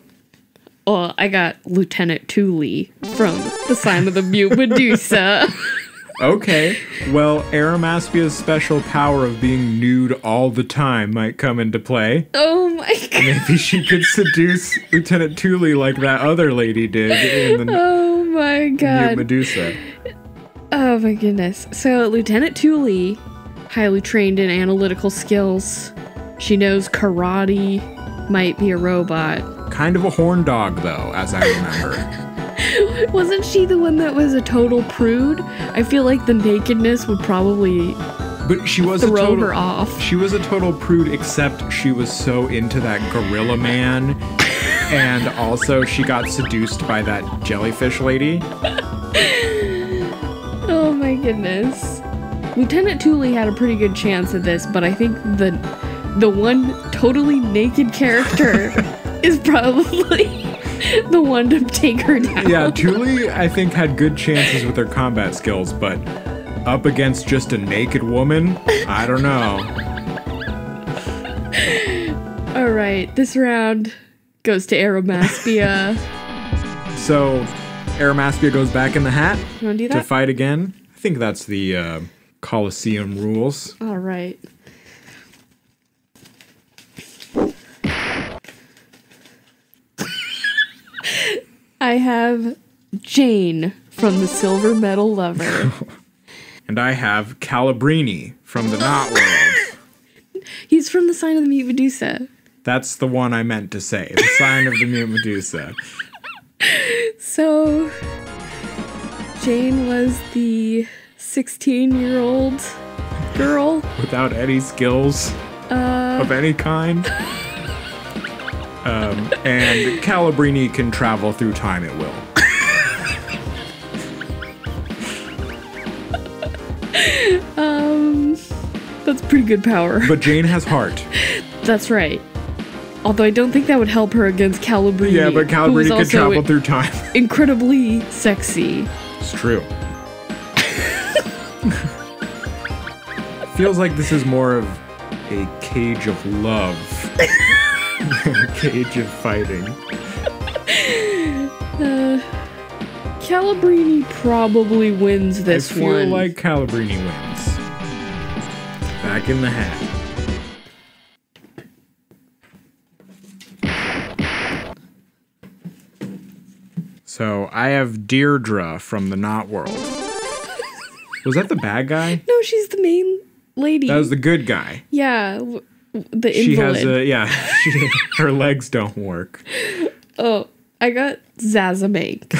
Well, I got Lieutenant Thule from The Sign of the Mute Medusa. Okay. Well, Arimaspia's special power of being nude all the time might come into play. Oh my god. Maybe she could seduce Lieutenant Thule like that other lady did in the Oh my god. Mute Medusa. Oh my goodness. So Lieutenant Thule, highly trained in analytical skills. She knows karate, might be a robot. Kind of a horn dog, though, as I remember. Wasn't she the one that was a total prude? I feel like the nakedness would probably But she was throw her off. She was a total prude, except she was so into that gorilla man. And also she got seduced by that jellyfish lady. Oh my goodness. Lieutenant Thule had a pretty good chance at this, but I think the one totally naked character is probably the one to take her down. Yeah, Thule, I think, had good chances with her combat skills, but up against just a naked woman, I don't know. Alright, this round goes to Arimaspia. So, Arimaspia goes back in the hat You wanna do to that? fight again. I think that's the Colosseum rules. Alright. I have Jane from the Silver Medal Lover. And I have Calabrini from the Knot World. He's from the Sign of the Mute Medusa. That's the one I meant to say. The Sign of the Mute Medusa. So, Jane was the 16-year-old girl. Without any skills of any kind. And Calabrini can travel through time at will. That's pretty good power. But Jane has heart. That's right. Although I don't think that would help her against Calabrini. Yeah, but Calabrini can travel through time. Incredibly sexy. It's true. Feels like this is more of a cage of love than a cage of fighting. Calabrini probably wins this I feel one. like Calabrini wins. Back in the hat. So I have Deirdre from the Knot World. Was that the bad guy? No, she's the main lady. That was the good guy. Yeah, the She invalid. has her legs don't work. Oh, I got Zazamank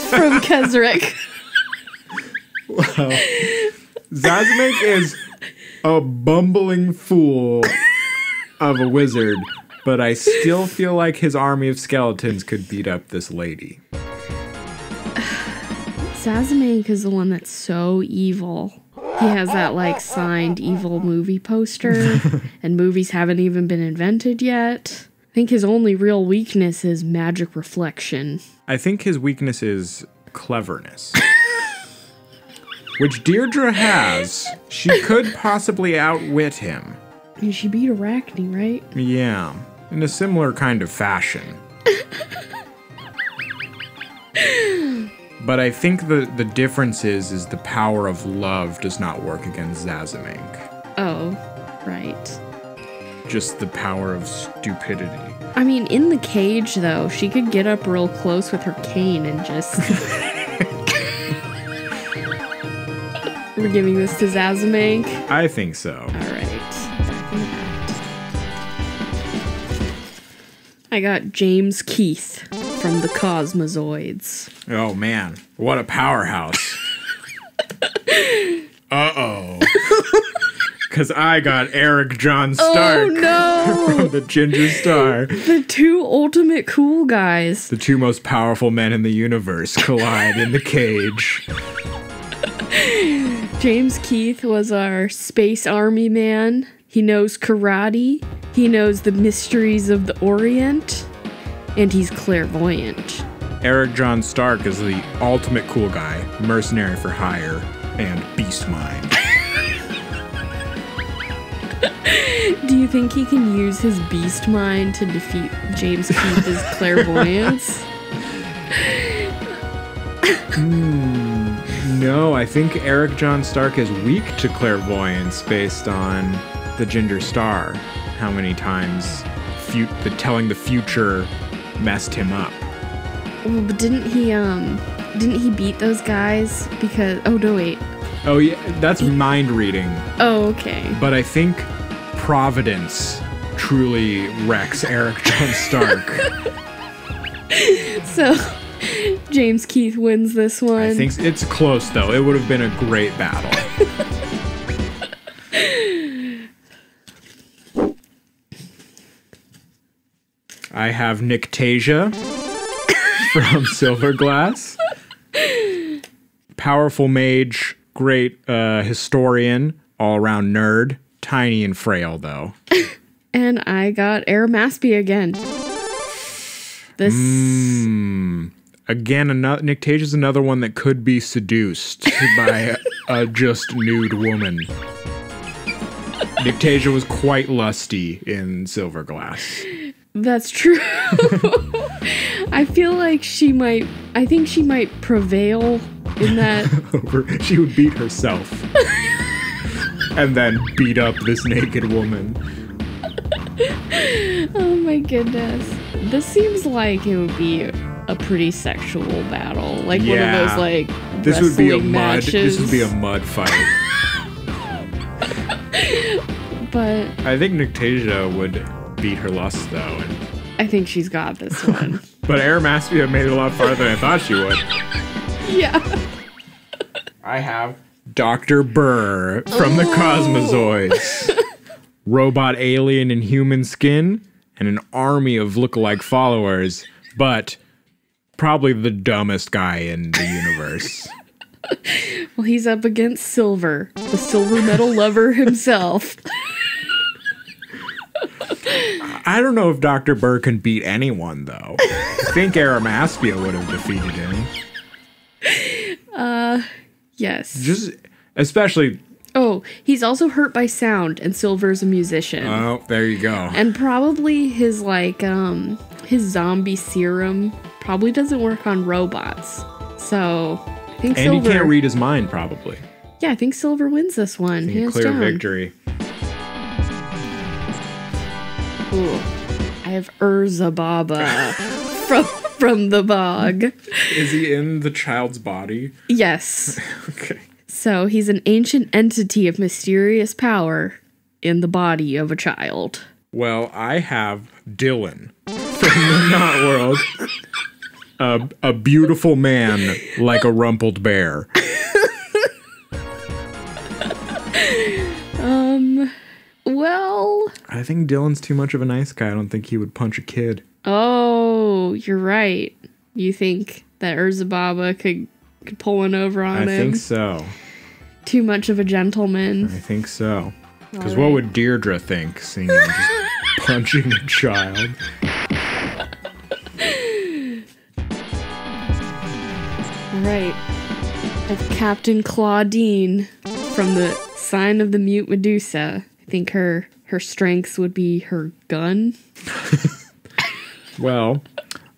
from Kesrick. Well, Zazamek is a bumbling fool of a wizard, but I still feel like his army of skeletons could beat up this lady. Zazamank is the one that's so evil. He has that, like, signed evil movie poster, and movies haven't even been invented yet. I think his only real weakness is magic reflection. I think his weakness is cleverness. Which Deirdre has. She could possibly outwit him. And she beat Arachne, right? Yeah, in a similar kind of fashion. But I think the difference is the power of love does not work against Zazamank. Oh, right. Just the power of stupidity. I mean, in the cage, though, she could get up real close with her cane and just... We're giving this to Zazamank? I think so. Alright. Back in the hat. I got James Keith from the Cosmozoids. Oh man, what a powerhouse. Uh-oh. Because I got Eric John Stark. Oh, no. From the Ginger Star. The two ultimate cool guys. The two most powerful men in the universe collide in the cage. James Keith was our space army man. He knows karate. He knows the mysteries of the Orient. And he's clairvoyant. Eric John Stark is the ultimate cool guy, mercenary for hire, and beast mind. Do you think he can use his beast mind to defeat James Keith's clairvoyance? No, I think Eric John Stark is weak to clairvoyance based on the Ginger Star. How many times telling the future messed him up. Well, but didn't he beat those guys because... Oh, no, wait. Oh, yeah, that's mind reading. Oh, okay. But I think Providence truly wrecks Eric John Stark. So, James Keith wins this one. I think it's close, though. It would have been a great battle. I have Nictasia from Silverglass. Powerful mage, great historian, all-around nerd. Tiny and frail, though. And I got Arimaspia again. This... Again, Nictasia's another one that could be seduced by a just nude woman. Nictasia was quite lusty in Silverglass. That's true. I feel like I think she might prevail in that. She would beat herself. And then beat up this naked woman. Oh my goodness. This seems like it would be a pretty sexual battle. Like one of those like this would be a matches. This would be a mud fight. But I think Nictasia would beat her lust though. And I think she's got this one. But Arimaspia made it a lot farther than I thought she would. Yeah. I have Dr. Burr from the Cosmozoids. Robot alien in human skin and an army of lookalike followers, but probably the dumbest guy in the universe. Well, he's up against Silver, the silver metal lover himself. I don't know if Dr. Burr can beat anyone, though. I think Arimaspia would have defeated him. Yes. Just, especially... Oh, he's also hurt by sound, and Silver's a musician. Oh, there you go. And probably his, like, his zombie serum probably doesn't work on robots. So, I think Silver... And he can't read his mind, probably. Yeah, I think Silver wins this one. Hands Clear down. victory. Ooh. I have Urza Baba from the bog. Is he in the child's body? Yes. Okay. So he's an ancient entity of mysterious power in the body of a child. Well, I have Dylan from the Not World. A beautiful man like a rumpled bear. Well... I think Dylan's too much of a nice guy. I don't think he would punch a kid. Oh, you're right. You think that Urza Baba could pull one over on him? I think so. Too much of a gentleman. I think so. Because All what right. would Deirdre think, seeing him just punching a child? All right. I have Captain Claudine from the Sign of the Mute Medusa. I think her strengths would be her gun. Well,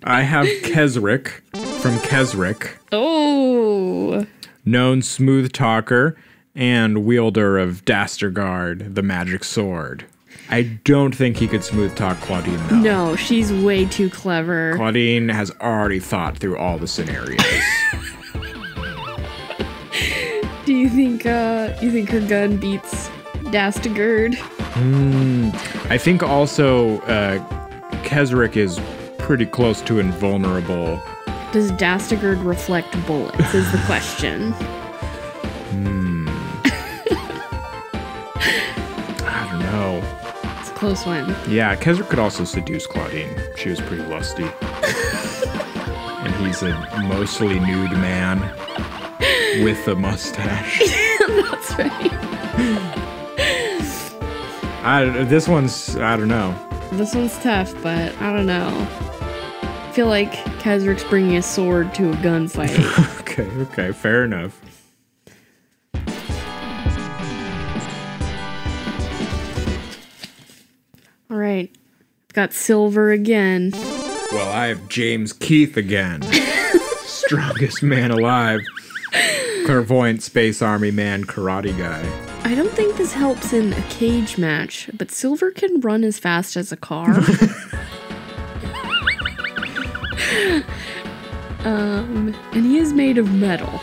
I have Kesrick from Kesrick. Oh! Known smooth talker and wielder of Dastardguard, the magic sword. I don't think he could smooth talk Claudine, though. No, she's way too clever. Claudine has already thought through all the scenarios. Do you think her gun beats Dastagerd? I think also Kesrick is pretty close to invulnerable. Does Dastagerd reflect bullets is the question. close one. Yeah, Keswick could also seduce Claudine. She was pretty lusty. And he's a mostly nude man with a mustache. That's right. This one's, I don't know. This one's tough, but I don't know. I feel like Keswick's bringing a sword to a gunfight. Okay, fair enough. All right, got Silver again. Well, I have James Keith again. Strongest man alive. Clairvoyant space army man karate guy. I don't think this helps in a cage match, but Silver can run as fast as a car. And he is made of metal.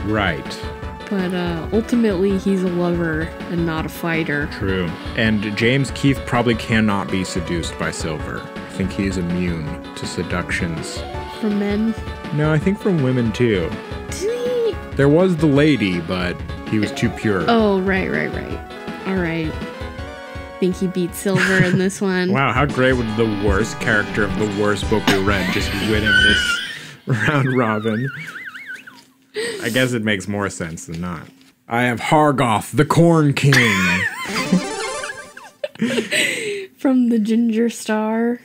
Right. But ultimately, he's a lover and not a fighter. True. And James Keith probably cannot be seduced by Silver. I think he's immune to seductions. From men? No, I think from women too. Did he? There was the lady, but he was too pure. Oh, right. All right. Think he beat Silver in this one. Wow, how great would the worst character of the worst book we read just winning this round robin? I guess it makes more sense than not. I have Hargoth, the Corn King. From the Ginger Star.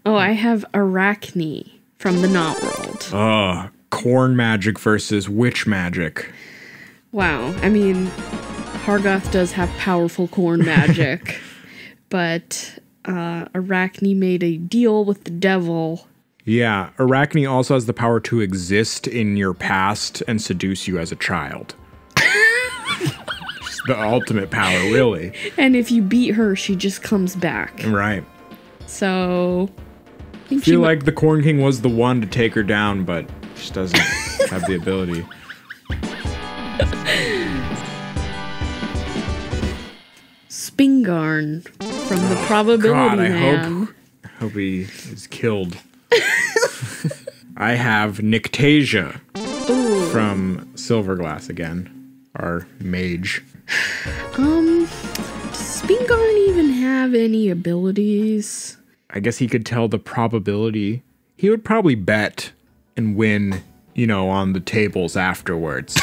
Oh, I have Arachne from the Knot World. Corn magic versus witch magic. Wow, I mean, Hargoth does have powerful corn magic, but Arachne made a deal with the devil. Yeah, Arachne also has the power to exist in your past and seduce you as a child. Just the ultimate power, really. And if you beat her, she just comes back. Right. So I feel like the Corn King was the one to take her down, but just doesn't have the ability. Spingarn from the Probability Man. I hope he is killed. I have Nictasia from Silverglass again, our mage. Does Spingarn even have any abilities? I guess he could tell the probability. He would probably bet and win, on the tables afterwards.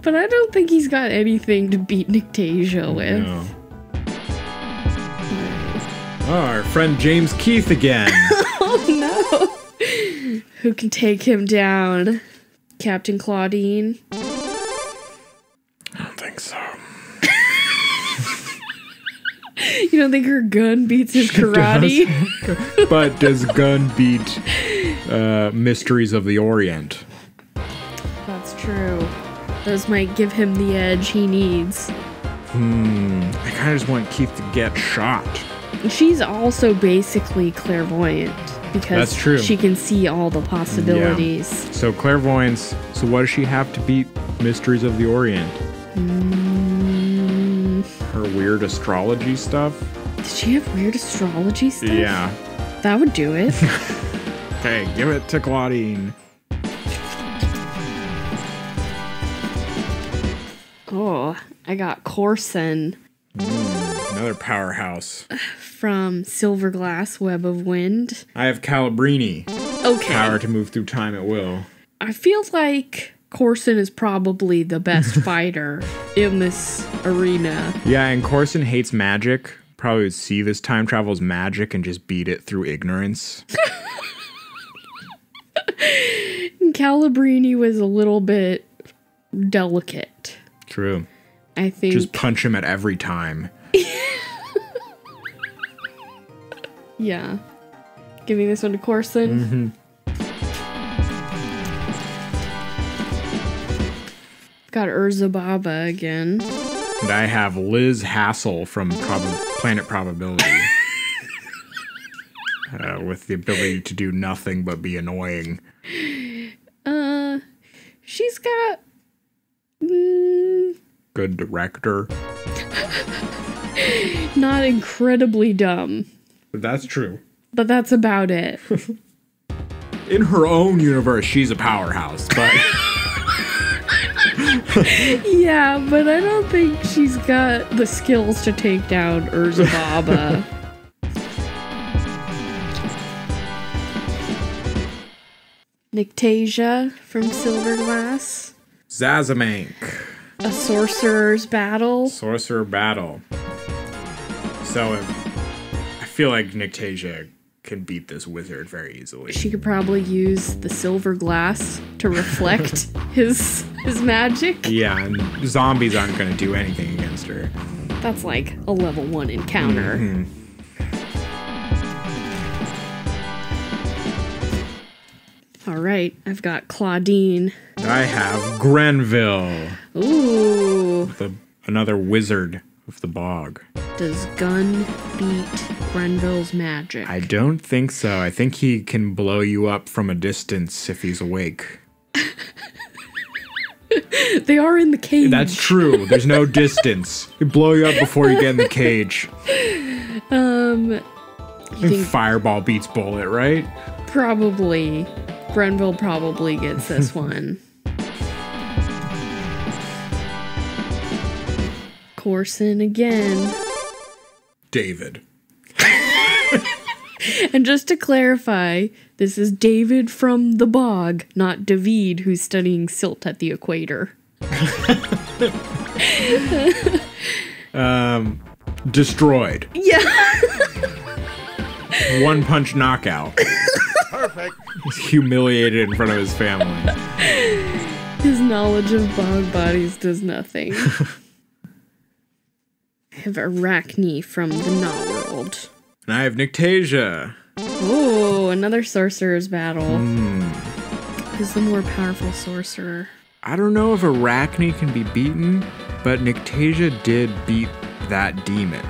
But I don't think he's got anything to beat Nictasia with. No. Oh, our friend James Keith again. Oh no. Who can take him down? Captain Claudine? I don't think so. You don't think her gun beats his karate? But does gun beat Mysteries of the Orient? That's true. Those might give him the edge he needs. I kind of just want Keith to get shot. She's also basically clairvoyant because That's true. She can see all the possibilities. Yeah. So clairvoyance. So what does she have to beat Mysteries of the Orient? Her weird astrology stuff? Did she have weird astrology stuff? Yeah. That would do it. Okay, give it to Claudine. Oh, I got Corson. Another powerhouse. From Silverglass, Web of Wind. I have Calabrini. Okay. Power to move through time at will. I feel like Corson is probably the best fighter in this arena. Yeah, and Corson hates magic. Probably would see this time travel as magic and just beat it through ignorance. Calabrini was a little bit delicate. True. I think. Just punch him at every time. Yeah. Giving this one to Corson. Got Urza Baba again. And I have Liz Hassel from Planet Probability. With the ability to do nothing but be annoying. She's got... Good director. Not incredibly dumb. But that's true. But that's about it. In her own universe, she's a powerhouse, but... Yeah, but I don't think she's got the skills to take down Urza Baba. Nictasia from Silverglass. Zazamank. A sorcerer's battle. Sorcerer battle. So I feel like Nictasia can beat this wizard very easily. She could probably use the silver glass to reflect his magic. Yeah, and zombies aren't going to do anything against her. That's like a level 1 encounter. Mm-hmm. All right, I've got Claudine. I have Grenville. Ooh. Another wizard of the bog. Does Gun beat Grenville's magic? I don't think so. I think he can blow you up from a distance if he's awake. They are in the cage. That's true. There's no distance. He'll blow you up before you get in the cage. You think Fireball beats bullet, right? probably Grenville probably gets this one. Corson again. David. And just to clarify, this is David from the bog, not David, who's studying silt at the equator. Destroyed. Yeah. One punch knockout. Perfect. He's humiliated in front of his family. His knowledge of bog bodies does nothing. I have Arachne from the Knot World. And I have Nictasia. Oh, another sorcerer's battle. Who's the more powerful sorcerer? I don't know if Arachne can be beaten, but Nictasia did beat that demon.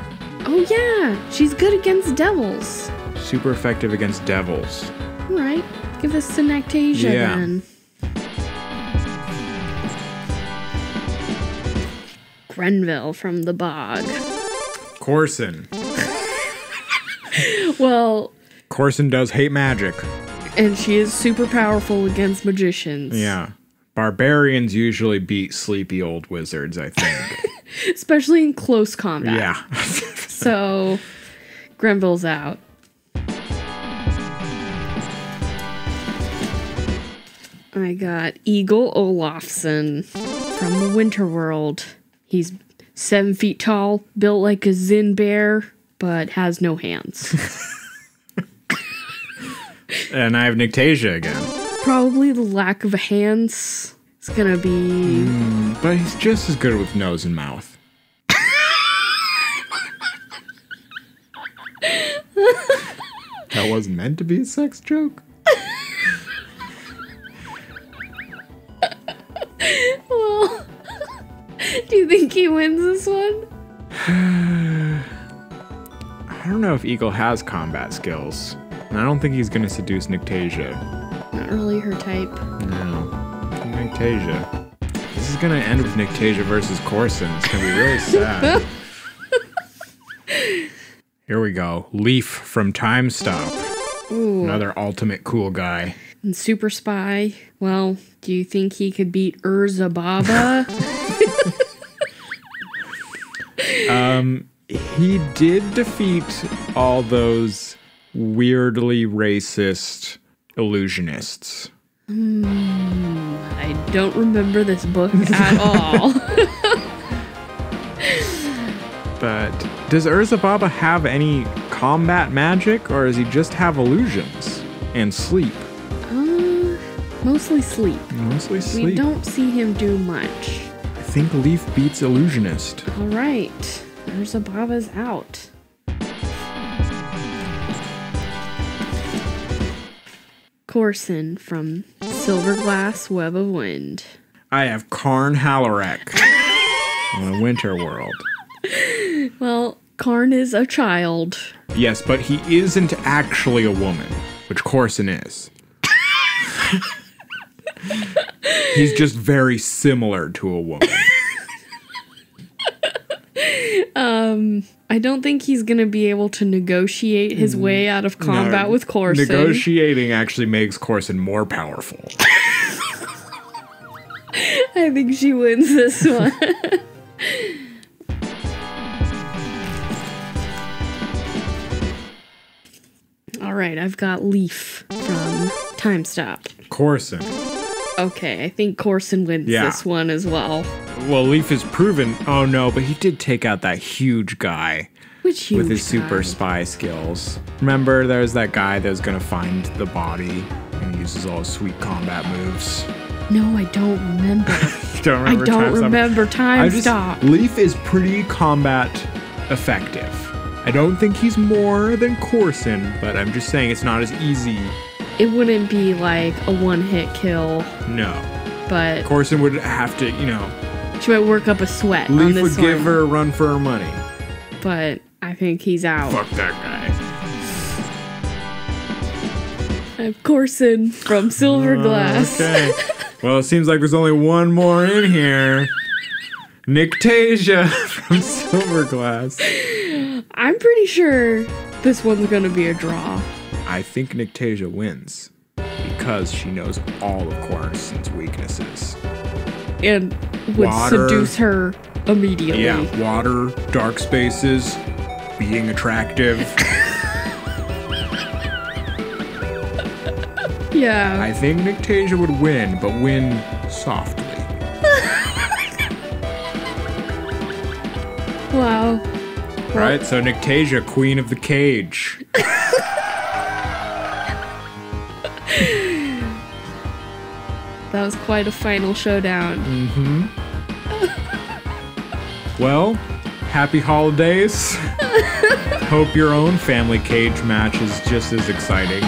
Oh yeah, she's good against devils. Super effective against devils. All right, give this to Nictasia then. Grenville from the bog. Corson. Well, Corson does hate magic. and she is super powerful against magicians. Yeah. Barbarians usually beat sleepy old wizards, I think. Especially in close combat. Yeah. So, Grenville's out. I got Eagle Olafsson from the Winter World. He's 7 feet tall, built like a Zin bear, but has no hands. And I have Nictasia again. Probably the lack of hands is gonna be... But he's just as good with nose and mouth. That wasn't meant to be a sex joke. Well, do you think he wins this one? I don't know if Eagle has combat skills. And I don't think he's gonna seduce Nictasia. Not really her type. No. Nictasia. This is gonna end with Nictasia versus Corson. It's gonna be really sad. Here we go. Leaf from Time Stop. Ooh. Another ultimate cool guy. And Super Spy, well, do you think he could beat Urza Baba? He did defeat all those weirdly racist illusionists. I don't remember this book at all. But does Urza Baba have any combat magic, or does he just have illusions and sleep? Mostly sleep. Mostly sleep. We don't see him do much. I think Leaf beats Illusionist. All right, Urza Baba's out. Corson from Silverglass Web of Wind. I have Karn Halarek on the Winter World. Well, Karn is a child. Yes, but he isn't actually a woman, which Corson is. He's just very similar to a woman. I don't think he's gonna be able to negotiate his way out of combat with Corson. Negotiating actually makes Corson more powerful. I think she wins this one. All right, I've got Leaf from Time Stop. Corson. Okay, I think Corson wins this one as well. Well, Leaf is proven. Oh no, but he did take out that huge guy. Which huge with his guy? super spy skills. Remember, there's that guy that was gonna find the body and he uses all his sweet combat moves. No, I don't remember. I don't remember Time Stop. Leaf is pretty combat effective. I don't think he's more than Corson, but I'm just saying it's not as easy. It wouldn't be like a one-hit kill. No. But Corson would have to, she might work up a sweat on Leaf this would give her a run for her money. But I think he's out. Fuck that guy. I have Corson from Silverglass. Okay. Well, it seems like there's only one more in here. Nictasia from Silverglass. I'm pretty sure this one's gonna be a draw. I think Nictasia wins because she knows all of Corson's weaknesses. And would seduce her immediately. Yeah, water, dark spaces, being attractive. Yeah. I think Nictasia would win, but win softly. Wow. Right, so Nictasia, queen of the cage. That was quite a final showdown. Mm-hmm. Well, happy holidays. Hope your own family cage match is just as exciting.